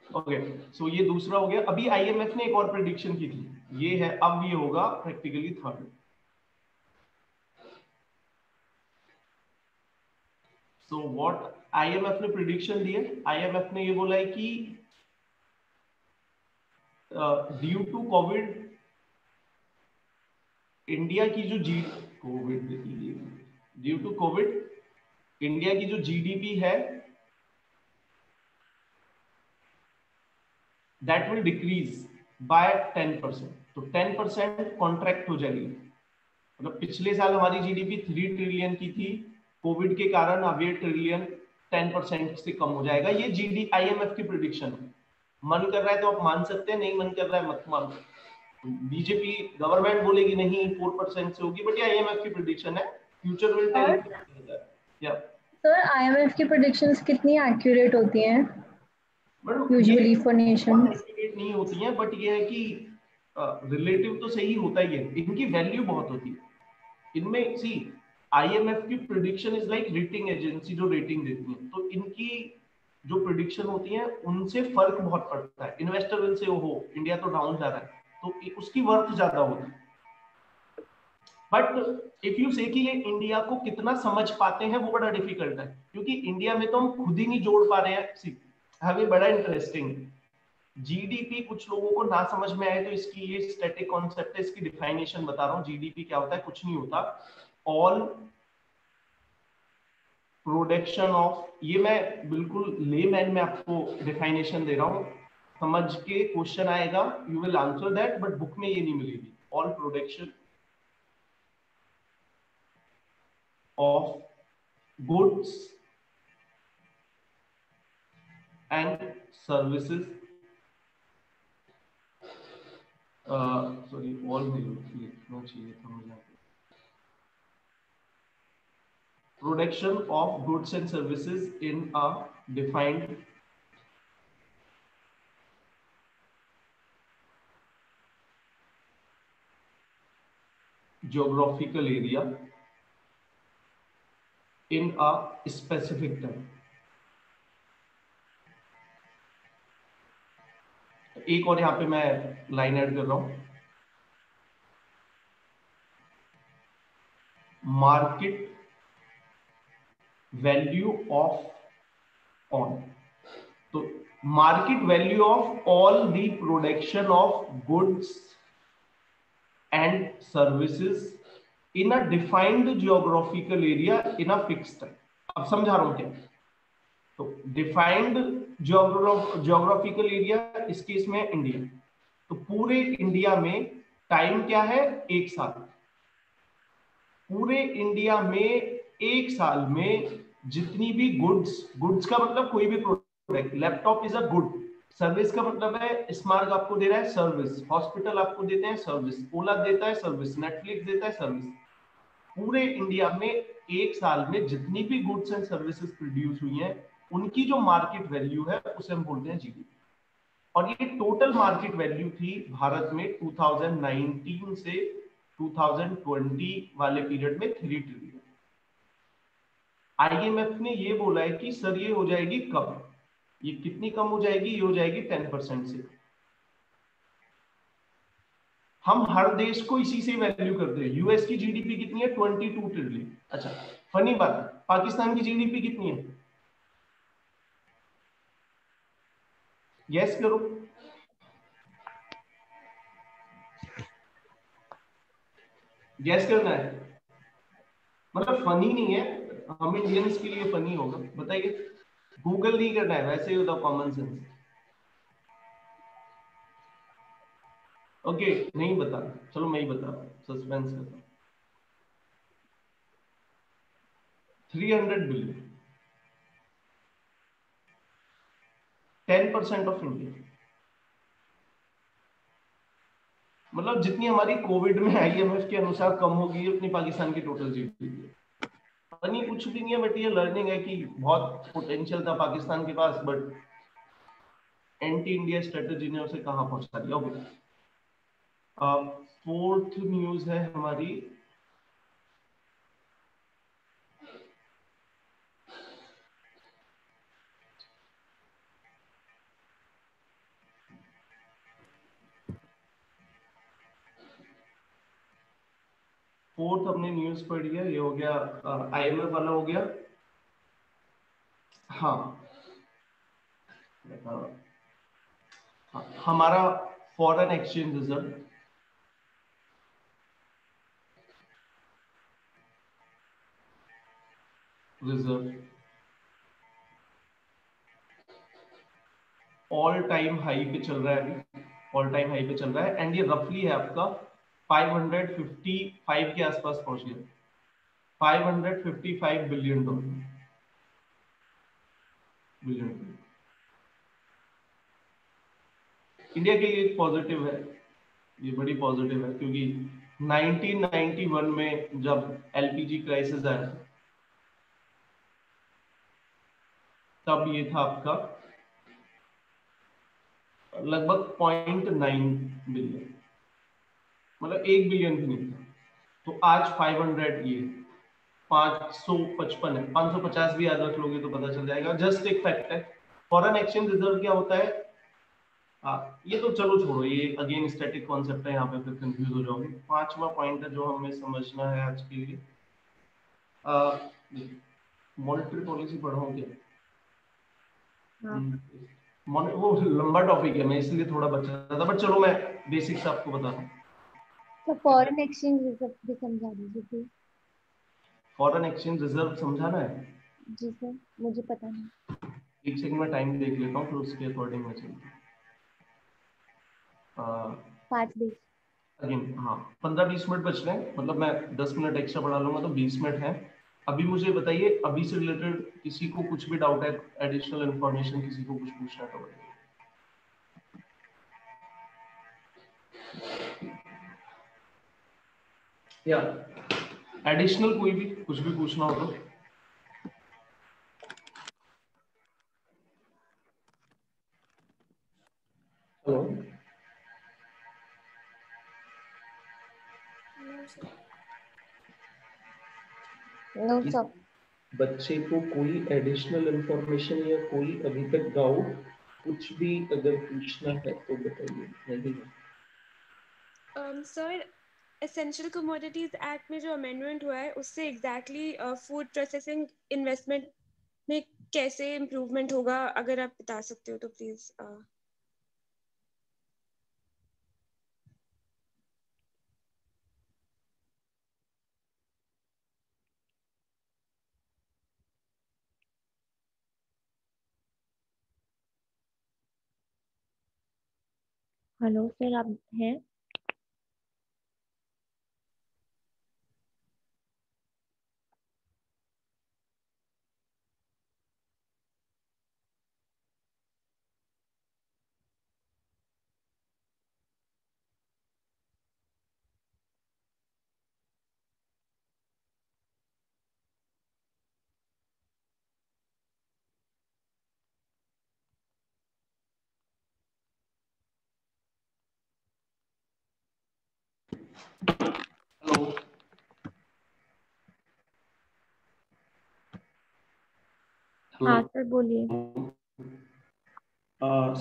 ओके, सो ये दूसरा हो गया। अभी आईएमएफ ने एक और प्रेडिक्शन की थी, ये है, अब ये होगा practically third. So what IMF ने प्रेडिक्शन दी है, आईएमएफ ने ये बोला है कि ड्यू टू कोविड इंडिया की जो ड्यू टू कोविड इंडिया की जो जीडीपी है दैट विल डिक्रीज बाय 10%। तो 10% कॉन्ट्रैक्ट हो जाएगी। मतलब पिछले साल हमारी जीडीपी 3 ट्रिलियन की थी, कोविड के कारण अब ये ट्रिलियन 10% से कम हो जाएगा। ये जीडी आईएमएफ की प्रेडिक्शन है। मन कर रहा है तो आप मान सकते हैं, नहीं मन कर रहा है मत मान। बीजेपी गवर्नमेंट बोलेगी नहीं 4% से होगी, बट ये आईएमएफ की प्रेडिक्शन है, फ्यूचर विल टेल। या सर आईएमएफ की प्रेडिक्शंस कितनी एक्यूरेट होती हैं यूजुअली फॉर नेशन? एक्यूरेट नहीं होती हैं, बट ये है कि रिलेटिव तो सही होता ही है, इनकी वैल्यू बहुत होती है इनमें। सी आईएमएफ की prediction is like rating agency जो रेटिंग देती है, तो इनकी जो प्रेडिक्शन होती है उनसे फर्क बहुत पड़ता है। इन्वेस्टर विल से हो इंडिया तो डाउन जा रहा है, तो उसकी वर्थ ज्यादा होती है। बट इफ यू से कि ये इंडिया को कितना समझ पाते हैं वो बड़ा डिफिकल्ट है, क्योंकि इंडिया में तो हम खुद ही नहीं जोड़ पा रहे हैं। सी ये बड़ा इंटरेस्टिंग जीडीपी कुछ लोगों को ना समझ में आए तो इसकी ये स्टैटिक कॉन्सेप्ट है, इसकी डिफाइनेशन बता रहा हूँ। जीडीपी क्या होता है? कुछ नहीं होता, ऑल प्रोडक्शन ऑफ, ये मैं बिल्कुल लेमैन में आपको डिफाइनेशन दे रहा हूँ, समझ के क्वेश्चन आएगा you will answer that, but book में ये नहीं मिलेगी। All production of goods and services, sorry all लिखना चाहिए था मुझे। Production of goods and services in a defined geographical area in a specific time। एक और यहां पे मैं लाइन ऐड कर रहा हूं, मार्केट वैल्यू ऑफ ऑन। तो market value of all the production of goods and services in a defined geographical area in a fixed time. अब समझा रहा हूं क्या? तो डिफाइंड ज्योग्राफिकल एरिया, इस केस में इंडिया, तो पूरे इंडिया में टाइम क्या है? 1 साल। पूरे इंडिया में 1 साल में जितनी भी गुड्स का मतलब कोई भी product, laptop is a good, service का मतलब है स्मार्ट आपको दे रहा है सर्विस, हॉस्पिटल आपको देते हैं सर्विस, ओला देता है सर्विस, नेटफ्लिक्स देता है सर्विस। पूरे इंडिया में 1 साल में जितनी भी गुड्स एंड सर्विसेज प्रोड्यूस हुई हैं, उनकी जो मार्केट वैल्यू है उसे हम बोलते हैं जीडीपी। और ये टोटल मार्केट वैल्यू थी भारत में 2019 से 2020 वाले पीरियड में 3 ट्रिलियन। आईएमएफ ने ये बोला है कि सर ये हो जाएगी कब? ये कितनी कम हो जाएगी? ये हो जाएगी 10% से। हम हर देश को इसी से वैल्यू करते हैं। यूएस की जीडीपी कितनी है? 22 ट्रिलियन। अच्छा, फनी बात है, पाकिस्तान की जीडीपी कितनी है? गैस करो। गैस करना है, मतलब फनी नहीं है, हम इंडियंस के लिए फनी होगा। बताइए, गूगल नहीं करना है, वैसे ही होता कॉमन सेंस। ओके, नहीं बता, चलो मैं ही बता रहा हूं, सस्पेंस करता हूं। 300 बिलियन, 10% ऑफ इंडिया। मतलब जितनी हमारी कोविड में आईएमएफ के अनुसार कम होगी, उतनी पाकिस्तान की टोटल जीडीपी। फनी कुछ भी नहीं है, बट ये लर्निंग है कि बहुत पोटेंशियल था पाकिस्तान के पास, बट एंटी इंडिया स्ट्रेटेजी ने उसे कहां पहुंचा दिया। ओके, फोर्थ न्यूज है हमारी, फोर्थ हमने न्यूज पढ़ी है, ये हो गया आईएमएफ वाला हो गया। हाँ, हमारा foreign exchange reserve all time high पे चल रहा है अभी, ऑल टाइम हाई पे चल रहा है, एंड ये रफली है आपका 555 के आसपास पहुंच गया, 555 बिलियन डॉलर। इंडिया के लिए पॉजिटिव है, ये बड़ी पॉजिटिव है, क्योंकि 1991 में जब एलपीजी क्राइसिस आया तब ये था आपका लगभग 0.9 बिलियन, मतलब 1 बिलियन भी नहीं था। तो आज 500, ये 555 है, 550 भी याद रख लोगे तो पता चल जाएगा। जस्ट एक फैक्ट है। फॉरेन एक्सचेंज रिजर्व क्या होता है? ये तो चलो छोड़ो, ये अगेन स्टैटिक कॉन्सेप्ट है, यहाँ पे फिर कंफ्यूज हो जाओगे। 5वां पॉइंट है जो हमें समझना है आज के लिए, मॉनेटरी पॉलिसी पढ़ोगे? वो लंबा टॉपिक है, मैं इसलिए थोड़ा बचा था, बट चलो मैं बेसिक्स आपको बता रहा हूँ। तो फॉरेन एक्सचेंज रिजर्व भी समझा दीजिए प्लीज। फॉरेन एक्सचेंज रिजर्व समझाना है? जी सर, मुझे पता नहीं। एक सेकंड में टाइम देख लेता हूँ, फिर उसके अकॉर्डिंग में चलते 5-20 अगेन। हाँ, 15-20 मिनट बच रहे हैं, मतलब मैं 10 मिनट एक्स्ट्रा बढ़ा लूंगा तो 20 मिनट है। अभी मुझे बताइए, अभी से रिलेटेड किसी को कुछ भी डाउट है, एडिशनल इंफॉर्मेशन किसी को कुछ पूछना है तो बताइए। या एडिशनल कोई भी कुछ भी पूछना हो तो। Hello, no sir. बच्चे को कोई एडिशनल इंफॉर्मेशन या कोई अभी तक डाउट कुछ भी अगर पूछना है तो बताइए। नहीं सर, एसेंशियल कमोडिटीज एक्ट में जो अमेंडमेंट हुआ है उससे एग्जैक्टली फूड प्रोसेसिंग इन्वेस्टमेंट में कैसे इम्प्रूवमेंट होगा, अगर आप बता सकते हो तो प्लीज। हेलो सर, आप हैं? हेलो। हाँ सर, बोलिए।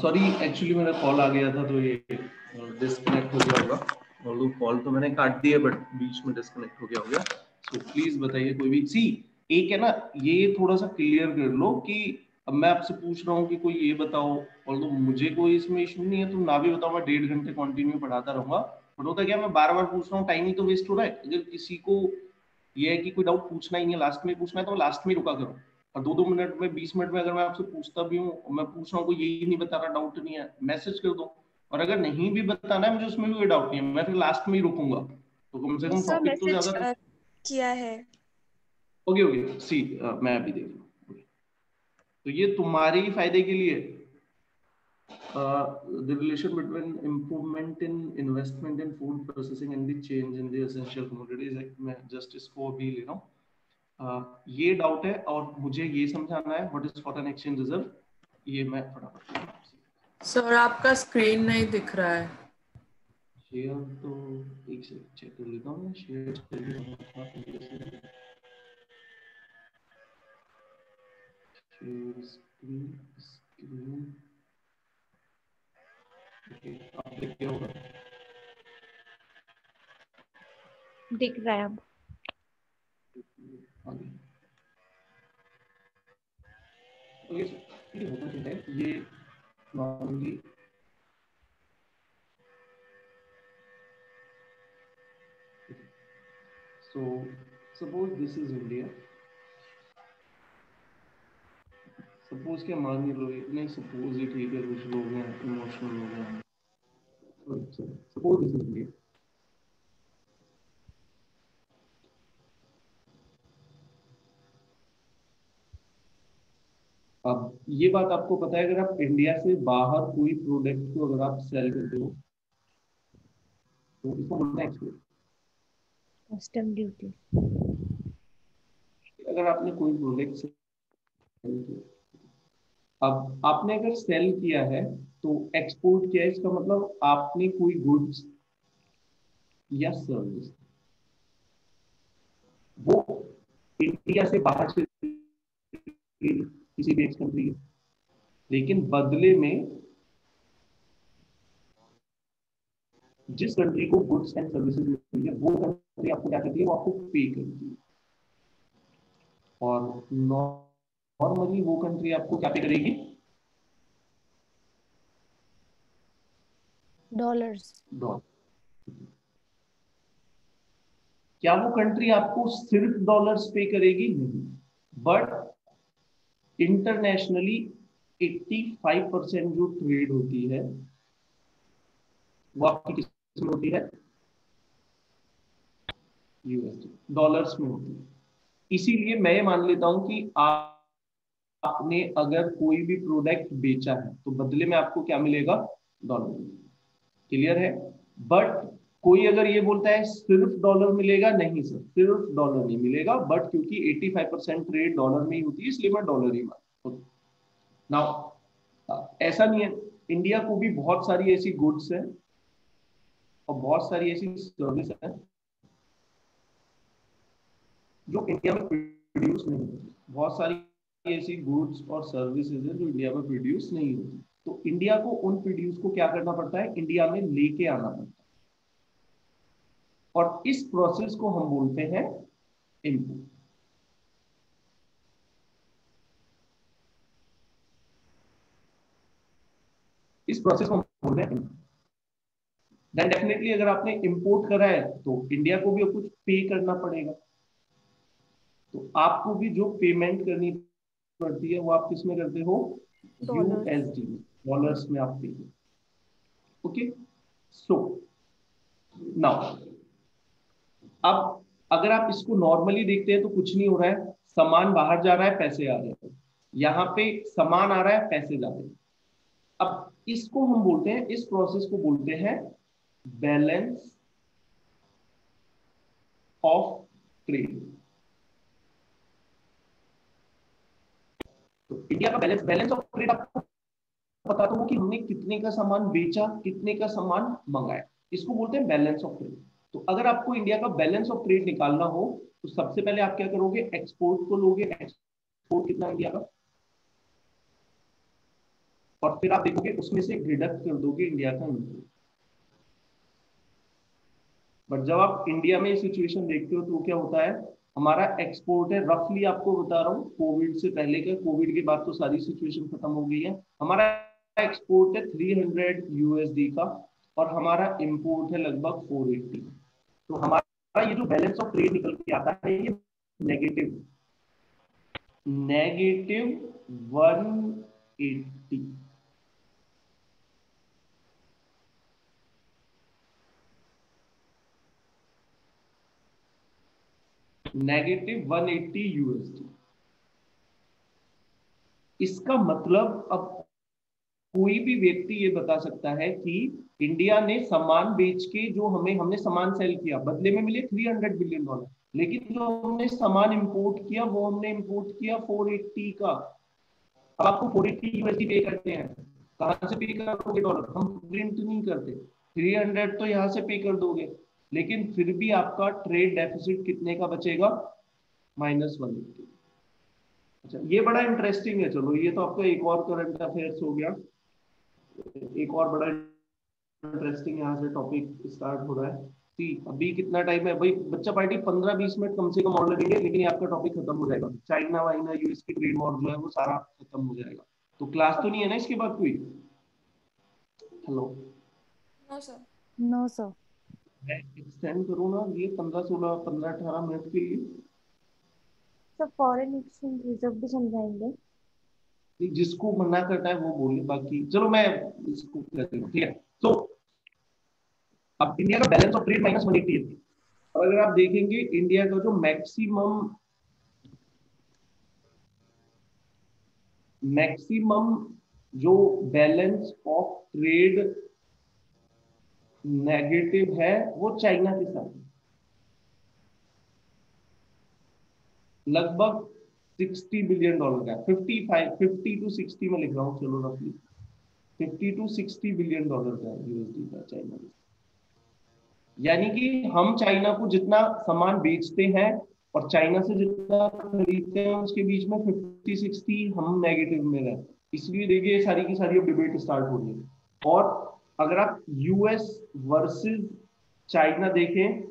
सॉरी, एक्चुअली मेरा कॉल आ गया था तो ये डिस्कनेक्ट हो गया होगा। और कॉल तो मैंने काट दिया बट बीच में डिस्कनेक्ट हो गया होगा। सो प्लीज बताइए कोई भी। सी, एक है ना, ये थोड़ा सा क्लियर कर लो कि अब मैं आपसे पूछ रहा हूँ कि कोई ये बताओ, और तो मुझे कोई इसमें इशू नहीं है, तुम ना भी बताओ, मैं 1.5 घंटे कंटिन्यू पढ़ाता रहूंगा। बट होता क्या, मैं बार बार पूछ रहा हूँ, टाइम ही तो वेस्ट हो रहा है। अगर किसी को ये है कि कोई डाउट पूछना ही नहीं है, लास्ट में पूछना है, तो लास्ट में रुका करो। और 2-2 मिनट में, 20 मिनट में अगर मैं आपसे पूछता भी हूँ, मैं पूछ रहा हूँ, कोई यही नहीं बता रहा, डाउट नहीं है, मैसेज कर दो। और अगर नहीं भी बताना है मुझे, उसमें भी कोई डाउट नहीं है, मैं फिर लास्ट में ही रुकूंगा। तो कम से कम सर टॉपिक तो मैसेज ज्यादा। किया है। ओके ओके, सी, मैं अभी देख रहा हूँ। तो ये तुम्हारे ही फायदे के लिए, the relation between improvement in investment in food processing and the change in the essential commodities act, मैं जस्ट इसको अभी ले रहा हूँ। ये डाउट है और मुझे ये समझाना है what is foreign exchange reserve. ये मैं फटाफट। सर आपका स्क्रीन नहीं दिख रहा है। शेयर तो एक से चेक कर लेता हूँ। शेयर स्क्रीन आप देख क्या होगा, दिख रहा है अब। ये होता क्या है, ये normally so suppose this is India, suppose क्या मान ही लो, नहीं सपोज ही ठीक है, कुछ लोग हैं इमोशनल हो गए। Suppose this is India. अब ये बात आपको पता है, अगर आप इंडिया से बाहर कोई प्रोडक्ट को अगर आप सेल करते हो तो इसको बोलते हैं एक्सपोर्ट। Custom duty. अगर आपने कोई प्रोडक्ट सेल किया, अब आपने अगर सेल किया है तो एक्सपोर्ट किया है, इसका मतलब आपने कोई गुड्स या सर्विस वो इंडिया से बाहर से किसी भी एक्स कंट्री, लेकिन बदले में जिस कंट्री को गुड्स एंड सर्विसेज मिलती है वो कंट्री आपको क्या करती है, वो आपको पे करती है। और नॉर्मली वो कंट्री आपको क्या पे करेगी, डॉलर्स। डॉलर। क्या वो कंट्री आपको सिर्फ डॉलर्स पे करेगी? नहीं, बट इंटरनेशनली 85% जो ट्रेड होती है वो आपकी किस में होती है, यूएसडी डॉलर्स में होती है। इसीलिए मैं ये मान लेता हूं कि आपने अगर कोई भी प्रोडक्ट बेचा है तो बदले में आपको क्या मिलेगा, डॉलर। क्लियर है? बट कोई अगर ये बोलता है सिर्फ डॉलर मिलेगा, नहीं सर, सिर्फ डॉलर नहीं मिलेगा, बट क्योंकि 85% ट्रेड डॉलर में ही होती है इसलिए मैं डॉलर ही मान। नाउ ऐसा नहीं है, इंडिया को भी बहुत सारी ऐसी गुड्स है और बहुत सारी ऐसी सर्विस है जो इंडिया में प्रोड्यूस नहीं होती। बहुत सारी ऐसी गुड्स और सर्विसेज है जो इंडिया में प्रोड्यूस नहीं होती, तो इंडिया को उन प्रोड्यूस को क्या करना पड़ता है, इंडिया में लेके आना पड़ता है। और इस प्रोसेस को हम बोलते हैं इम्पोर्ट। इस प्रोसेस को हम बोलते हैं। देन डेफिनेटली अगर आपने इंपोर्ट करा है तो इंडिया को भी कुछ पे करना पड़ेगा, तो आपको भी जो पेमेंट करनी पड़ती है वो आप किस में करते हो, यूएसडी में, डॉलर्स में आप पे। ओके, सो नाउ अब अगर आप इसको नॉर्मली देखते हैं तो कुछ नहीं हो रहा है, सामान बाहर जा रहा है, पैसे आ रहे हैं, यहाँ पे सामान आ रहा है, पैसे जा रहे हैं। अब इसको हम बोलते हैं, इस प्रोसेस को बोलते हैं बैलेंस ऑफ ट्रेड। तो इंडिया का बैलेंस ऑफ ट्रेड आपको पता तो हो कि हमने कितने का सामान बेचा, कितने का सामान मंगाया, इसको बोलते हैं बैलेंस ऑफ ट्रेड। तो अगर आपको इंडिया का बैलेंस ऑफ ट्रेड निकालना हो तो सबसे पहले आप क्या करोगे, एक्सपोर्ट को लोगे, एक्सपोर्ट कितना इंडिया का, और फिर आप देखोगे उसमें से डिडक्ट कर दोगे इंडिया का इम्पोर्ट। बट जब आप इंडिया में सिचुएशन देखते हो तो क्या होता है, हमारा एक्सपोर्ट है, रफली आपको बता रहा हूँ, कोविड से पहले का, कोविड के बाद तो सारी सिचुएशन खत्म हो गई है, हमारा एक्सपोर्ट है 300 यूएसडी का और हमारा इंपोर्ट है लगभग 480। तो हमारा ये जो बैलेंस ऑफ ट्रेड निकल के आता है ये नेगेटिव -180, -180 यूएसडी। इसका मतलब अब कोई भी व्यक्ति ये बता सकता है कि इंडिया ने सामान बेच के जो हमने सामान सेल किया, बदले में मिले 300 बिलियन डॉलर, लेकिन जो हमने सामान इंपोर्ट किया वो हमने इंपोर्ट किया 480 का। अब आपको 480 यूएसडी पे करते हैं, कहां से पे करोगे, डॉलर, हम प्रिंट नहीं करते, 300 तो यहां से पे कर दोगे, लेकिन फिर भी आपका ट्रेड डेफिसिट कितने का बचेगा, -180। अच्छा, ये बड़ा इंटरेस्टिंग है, चलो ये तो आपका एक और करंट अफेयर्स हो गया। एक और बड़ा इंटरेस्टिंग यहाँ से टॉपिक स्टार्ट हो रहा है कि अभी कितना टाइम है भाई, बच्चा पार्टी 15-20 मिनट कम से कम और लगेंगे, लेकिन आपका टॉपिक खत्म हो जाएगा, चाइना वाइना यूएस की ट्रेड वॉर जो है वो सारा खत्म हो जाएगा। तो क्लास तो नहीं है ना इसके बाद कोई, hello, no sir. No sir. मैं एक्सटेंड करूँ ना ये 15-18 मिनट के लिए, सर फॉरेन एक्सचेंज रिजर्व भी समझाएंगे। जिसको मना करना है वो बोले, बाकी चलो मैं इसको कहती हूँ, ठीक है। तो अब इंडिया का बैलेंस ऑफ ट्रेड -180 है। और अगर आप देखेंगे इंडिया का जो मैक्सिमम जो बैलेंस ऑफ ट्रेड नेगेटिव है वो चाइना के साथ, लगभग 60 बिलियन डॉलर का, 50 to 60 में लिख रहा हूँ, चलो रफली 50 to 60 बिलियन डॉलर का यूएसडी का चाइना में। यानी कि हम चाइना को जितना सामान बेचते हैं और चाइना से जितना खरीदते हैं उसके बीच में 50-60 हम नेगेटिव में रहते हैं। इसलिए देखिए सारी की सारी अब डिबेट स्टार्ट हो गई। और अगर आप यूएस वर्सेस चाइना देखें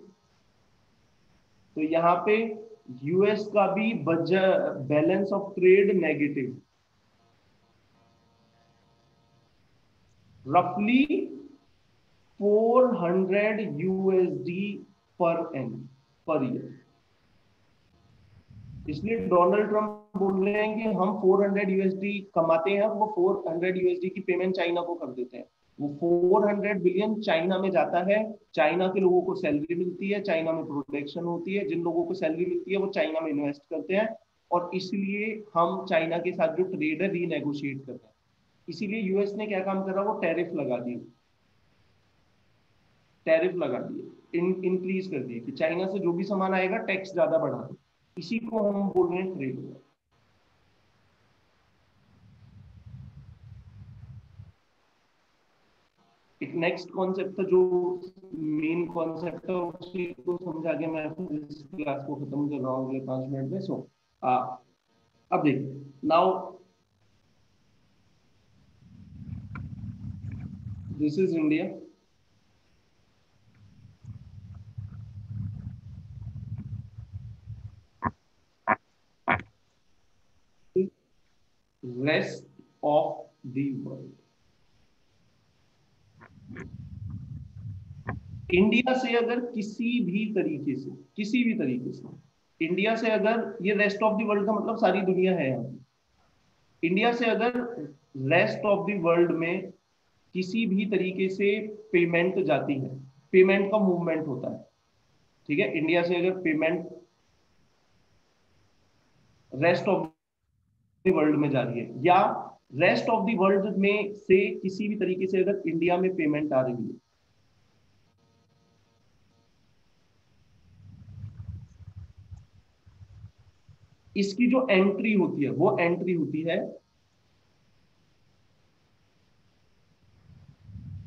तो यहाँ पे यूएस का भी बैलेंस ऑफ ट्रेड नेगेटिव, रफली 400 यूएसडी पर ईयर। इसलिए डोनाल्ड ट्रंप बोल रहे हैं कि हम 400 यूएसडी कमाते हैं, वो 400 यूएसडी की पेमेंट चाइना को कर देते हैं, वो 400 बिलियन चाइना में जाता है, चाइना के लोगों को सैलरी मिलती है, चाइना में प्रोटेक्शन होती है, जिन लोगों को सैलरी मिलती है वो चाइना में इन्वेस्ट करते हैं, और इसलिए हम चाइना के साथ जो ट्रेड है रीनेगोशिएट करते हैं। इसीलिए यूएस ने क्या काम करा, वो टैरिफ लगा दिए, इंक्रीज कर दिए कि चाइना से जो भी सामान आएगा टैक्स ज्यादा बढ़ा दो। इसी को हम बोल रहे हैं ट्रेड। एक नेक्स्ट कॉन्सेप्ट था जो मेन कॉन्सेप्ट है, उसी को समझा के मैं इस क्लास को खत्म कर रहा हूँ अगले 5 मिनट में। सो अब देखिए, now this is India, rest of the world. India से अगर किसी भी तरीके से इंडिया से अगर, ये रेस्ट ऑफ द वर्ल्ड का मतलब सारी दुनिया है यहाँ पे। इंडिया से अगर रेस्ट ऑफ द वर्ल्ड में किसी भी तरीके से पेमेंट जाती है, पेमेंट का मूवमेंट होता है, ठीक है, इंडिया से अगर payment rest of the world में जा रही है, या रेस्ट ऑफ द वर्ल्ड में से किसी भी तरीके से अगर इंडिया में पेमेंट आ रही है, इसकी जो एंट्री होती है वो एंट्री होती है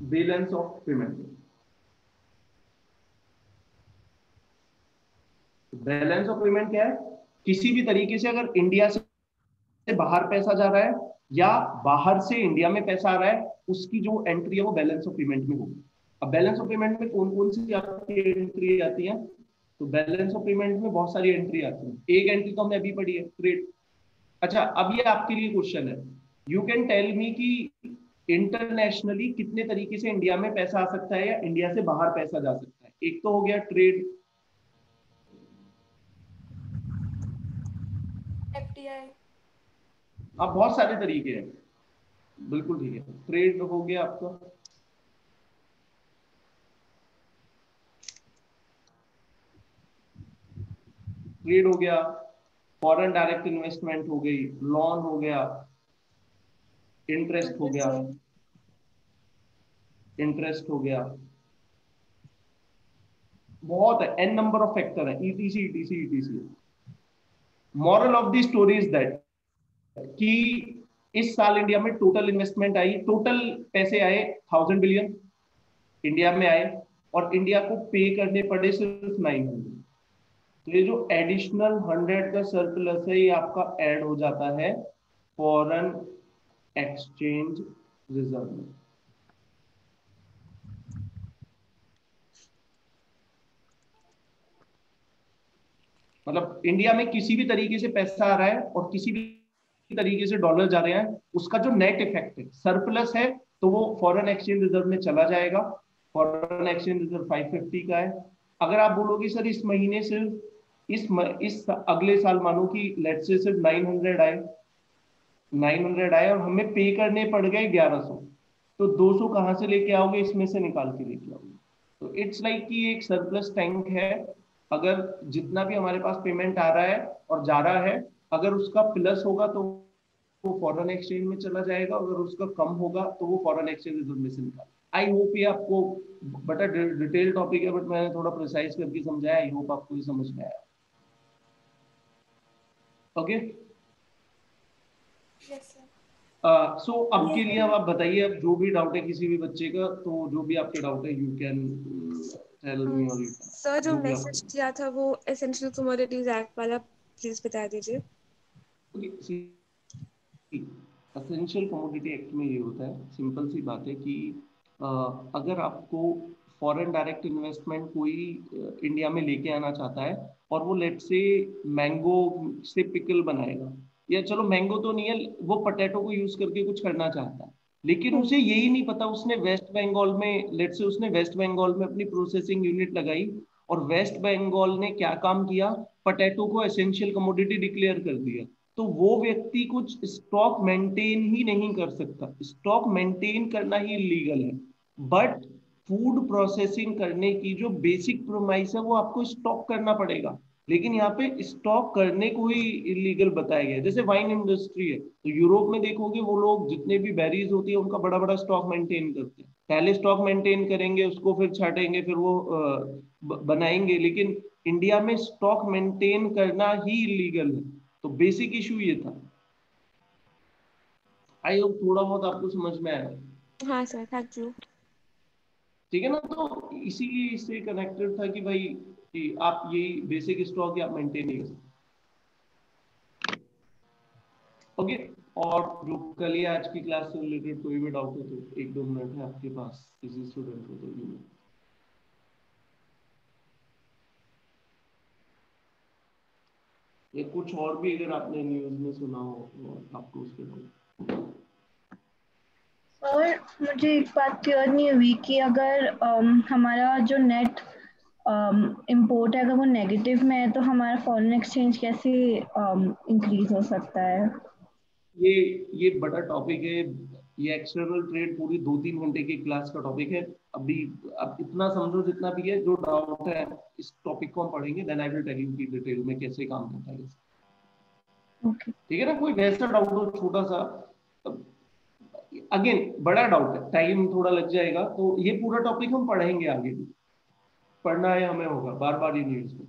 balance of payment. Balance of payment क्या है? किसी भी तरीके से अगर इंडिया से बाहर पैसा जा रहा है या बाहर से इंडिया में पैसा आ रहा है, उसकी जो एंट्री है वो बैलेंस ऑफ पेमेंट में होगी। अब बैलेंस ऑफ पेमेंट में कौन कौन सी आपकी एंट्री आती है? तो बैलेंस ऑफ पेमेंट में बहुत सारी एंट्री आती है। एक एंट्री तो हमने अभी पढ़ी है, ट्रेड। अच्छा, अब ये आपके लिए क्वेश्चन है, यू कैन टेल मी कि इंटरनेशनली कितने तरीके से इंडिया में पैसा आ सकता है या इंडिया से बाहर पैसा जा सकता है? एक तो हो गया ट्रेड, एफडीआई। अब बहुत सारे तरीके हैं, बिल्कुल ठीक है। ट्रेड हो गया आपका, ट्रेड हो गया, फॉरेन डायरेक्ट इन्वेस्टमेंट हो गई, लोन हो गया, इंटरेस्ट हो गया, इंटरेस्ट हो गया, बहुत है, एन नंबर ऑफ फैक्टर है, etc etc etc. Moral of the story is that कि इस साल इंडिया में टोटल इन्वेस्टमेंट आई, टोटल पैसे आए 1000 बिलियन इंडिया में आए, और इंडिया को पे करने पड़े सिर्फ 900। तो ये जो एडिशनल 100 का सरप्लस है, ये आपका ऐड हो जाता है फॉरेन एक्सचेंज रिजर्व में। मतलब इंडिया में किसी भी तरीके से पैसा आ रहा है और किसी भी तरीके से डॉलर जा रहे हैं, उसका जो नेट इफेक्ट है, सरप्लस है, तो वो फॉरेन एक्सचेंज रिजर्व में चला जाएगा। फॉरेन एक्सचेंज रिजर्व 550 का है। अगर आप बोलोगे सर इस महीने सिर्फ इस अगले साल मानो कि लेट्स से सिर्फ 900 आए और हमें पे करने पड़ गए 1100, तो 200 कहां से लेके आओगे? इसमें से निकाल के लेके आओगे। तो इट्स लाइक कि एक सरप्लस टैंक है, अगर जितना भी हमारे पास पेमेंट आ रहा है और जा रहा है, अगर उसका प्लस होगा तो वो फॉरेन एक्सचेंज में चला जाएगा, अगर उसका कम होगा तो वो फॉरेन एक्सचेंज रिजर्व में से निकाल। आई होप ये आपको बड़ा डिटेल टॉपिक है, बट मैंने थोड़ा प्रिसाइज करके समझाया, आई होप आपको ये समझ में आया। ओके, सो अब के लिए अब आप बताइए, अब जो भी डाउट है किसी भी बच्चे का, तो जो भी आपके डाउट है यू कैन टेल मी। और सर जो मैसेज किया था वो एसेंशियल कमोडिटीज एक्ट वाला प्लीज बता दीजिए। एसेंशियल कमोडिटी एक्ट में ये होता है, सिंपल सी बात है कि अगर आपको फॉरेन डायरेक्ट इन्वेस्टमेंट कोई इंडिया में लेके आना चाहता है, और वो लेट से मैंगो से पिकल बनाएगा, या चलो मैंगो तो नहीं है, वो पोटैटो को यूज करके कुछ करना चाहता है, लेकिन उसे यही नहीं पता, उसने वेस्ट बंगाल में, लेट से उसने वेस्ट बंगाल में अपनी प्रोसेसिंग यूनिट लगाई, और वेस्ट बंगाल ने क्या काम किया, पोटैटो को एसेंशियल कमोडिटी डिक्लेयर कर दिया, तो वो व्यक्ति कुछ स्टॉक मेंटेन ही नहीं कर सकता। स्टॉक मेंटेन करना ही इलीगल है, बट फूड प्रोसेसिंग करने की जो बेसिक प्रोमाइस है वो आपको स्टॉक करना पड़ेगा। लेकिन यहाँ पे स्टॉक करने को ही इलीगल बताया गया है। जैसे वाइन इंडस्ट्री है, तो यूरोप में देखोगे वो लोग जितने भी बेरीज होती है उनका बड़ा बड़ा स्टॉक मेंटेन करते हैं, पहले स्टॉक मेंटेन करेंगे, उसको फिर छाटेंगे, फिर वो बनाएंगे। लेकिन इंडिया में स्टॉक मेंटेन करना ही इलीगल है, तो बेसिक इशू ये था। आई होप थोड़ा बहुत आपको समझ में आया। हाँ सर, थैंक यू। ठीक है ना, तो इसीलिए इससे कनेक्टेड था कि भाई कि आप यही बेसिक स्टॉक आप मेंटेन नहीं कर सकते। ओके, और जो कल ही आज की क्लास से रिलेटेड कोई भी डाउट हो तो 1-2 मिनट है आपके पास, किसी स्टूडेंट को तो भी। ये कुछ और भी अगर आपने न्यूज में सुना हो तो आपको उसके और मुझे एक बात क्लियर नहीं हुई कि अगर हमारा जो नेट इंपोर्ट है अगर वो नेगेटिव में है तो हमारा फॉरेन एक्सचेंज कैसे इंक्रीज हो सकता है? ये बड़ा टॉपिक है। ये एक्सटर्नल ट्रेड पूरी 2-3 घंटे की क्लास का टॉपिक है। अभी अब इतना समझो जितना भी है, जो डाउट है इस टॉपिक को हम पढ़ेंगे, then I will tell you की डिटेल में कैसे काम करता है। ओके ठीक है ना? कोई वैसा डाउट हो छोटा सा, अगेन बड़ा डाउट है, टाइम थोड़ा लग जाएगा, तो ये पूरा टॉपिक हम पढ़ेंगे आगे भी। पढ़ना है हमें, होगा बार बार ये नहीं उसमें।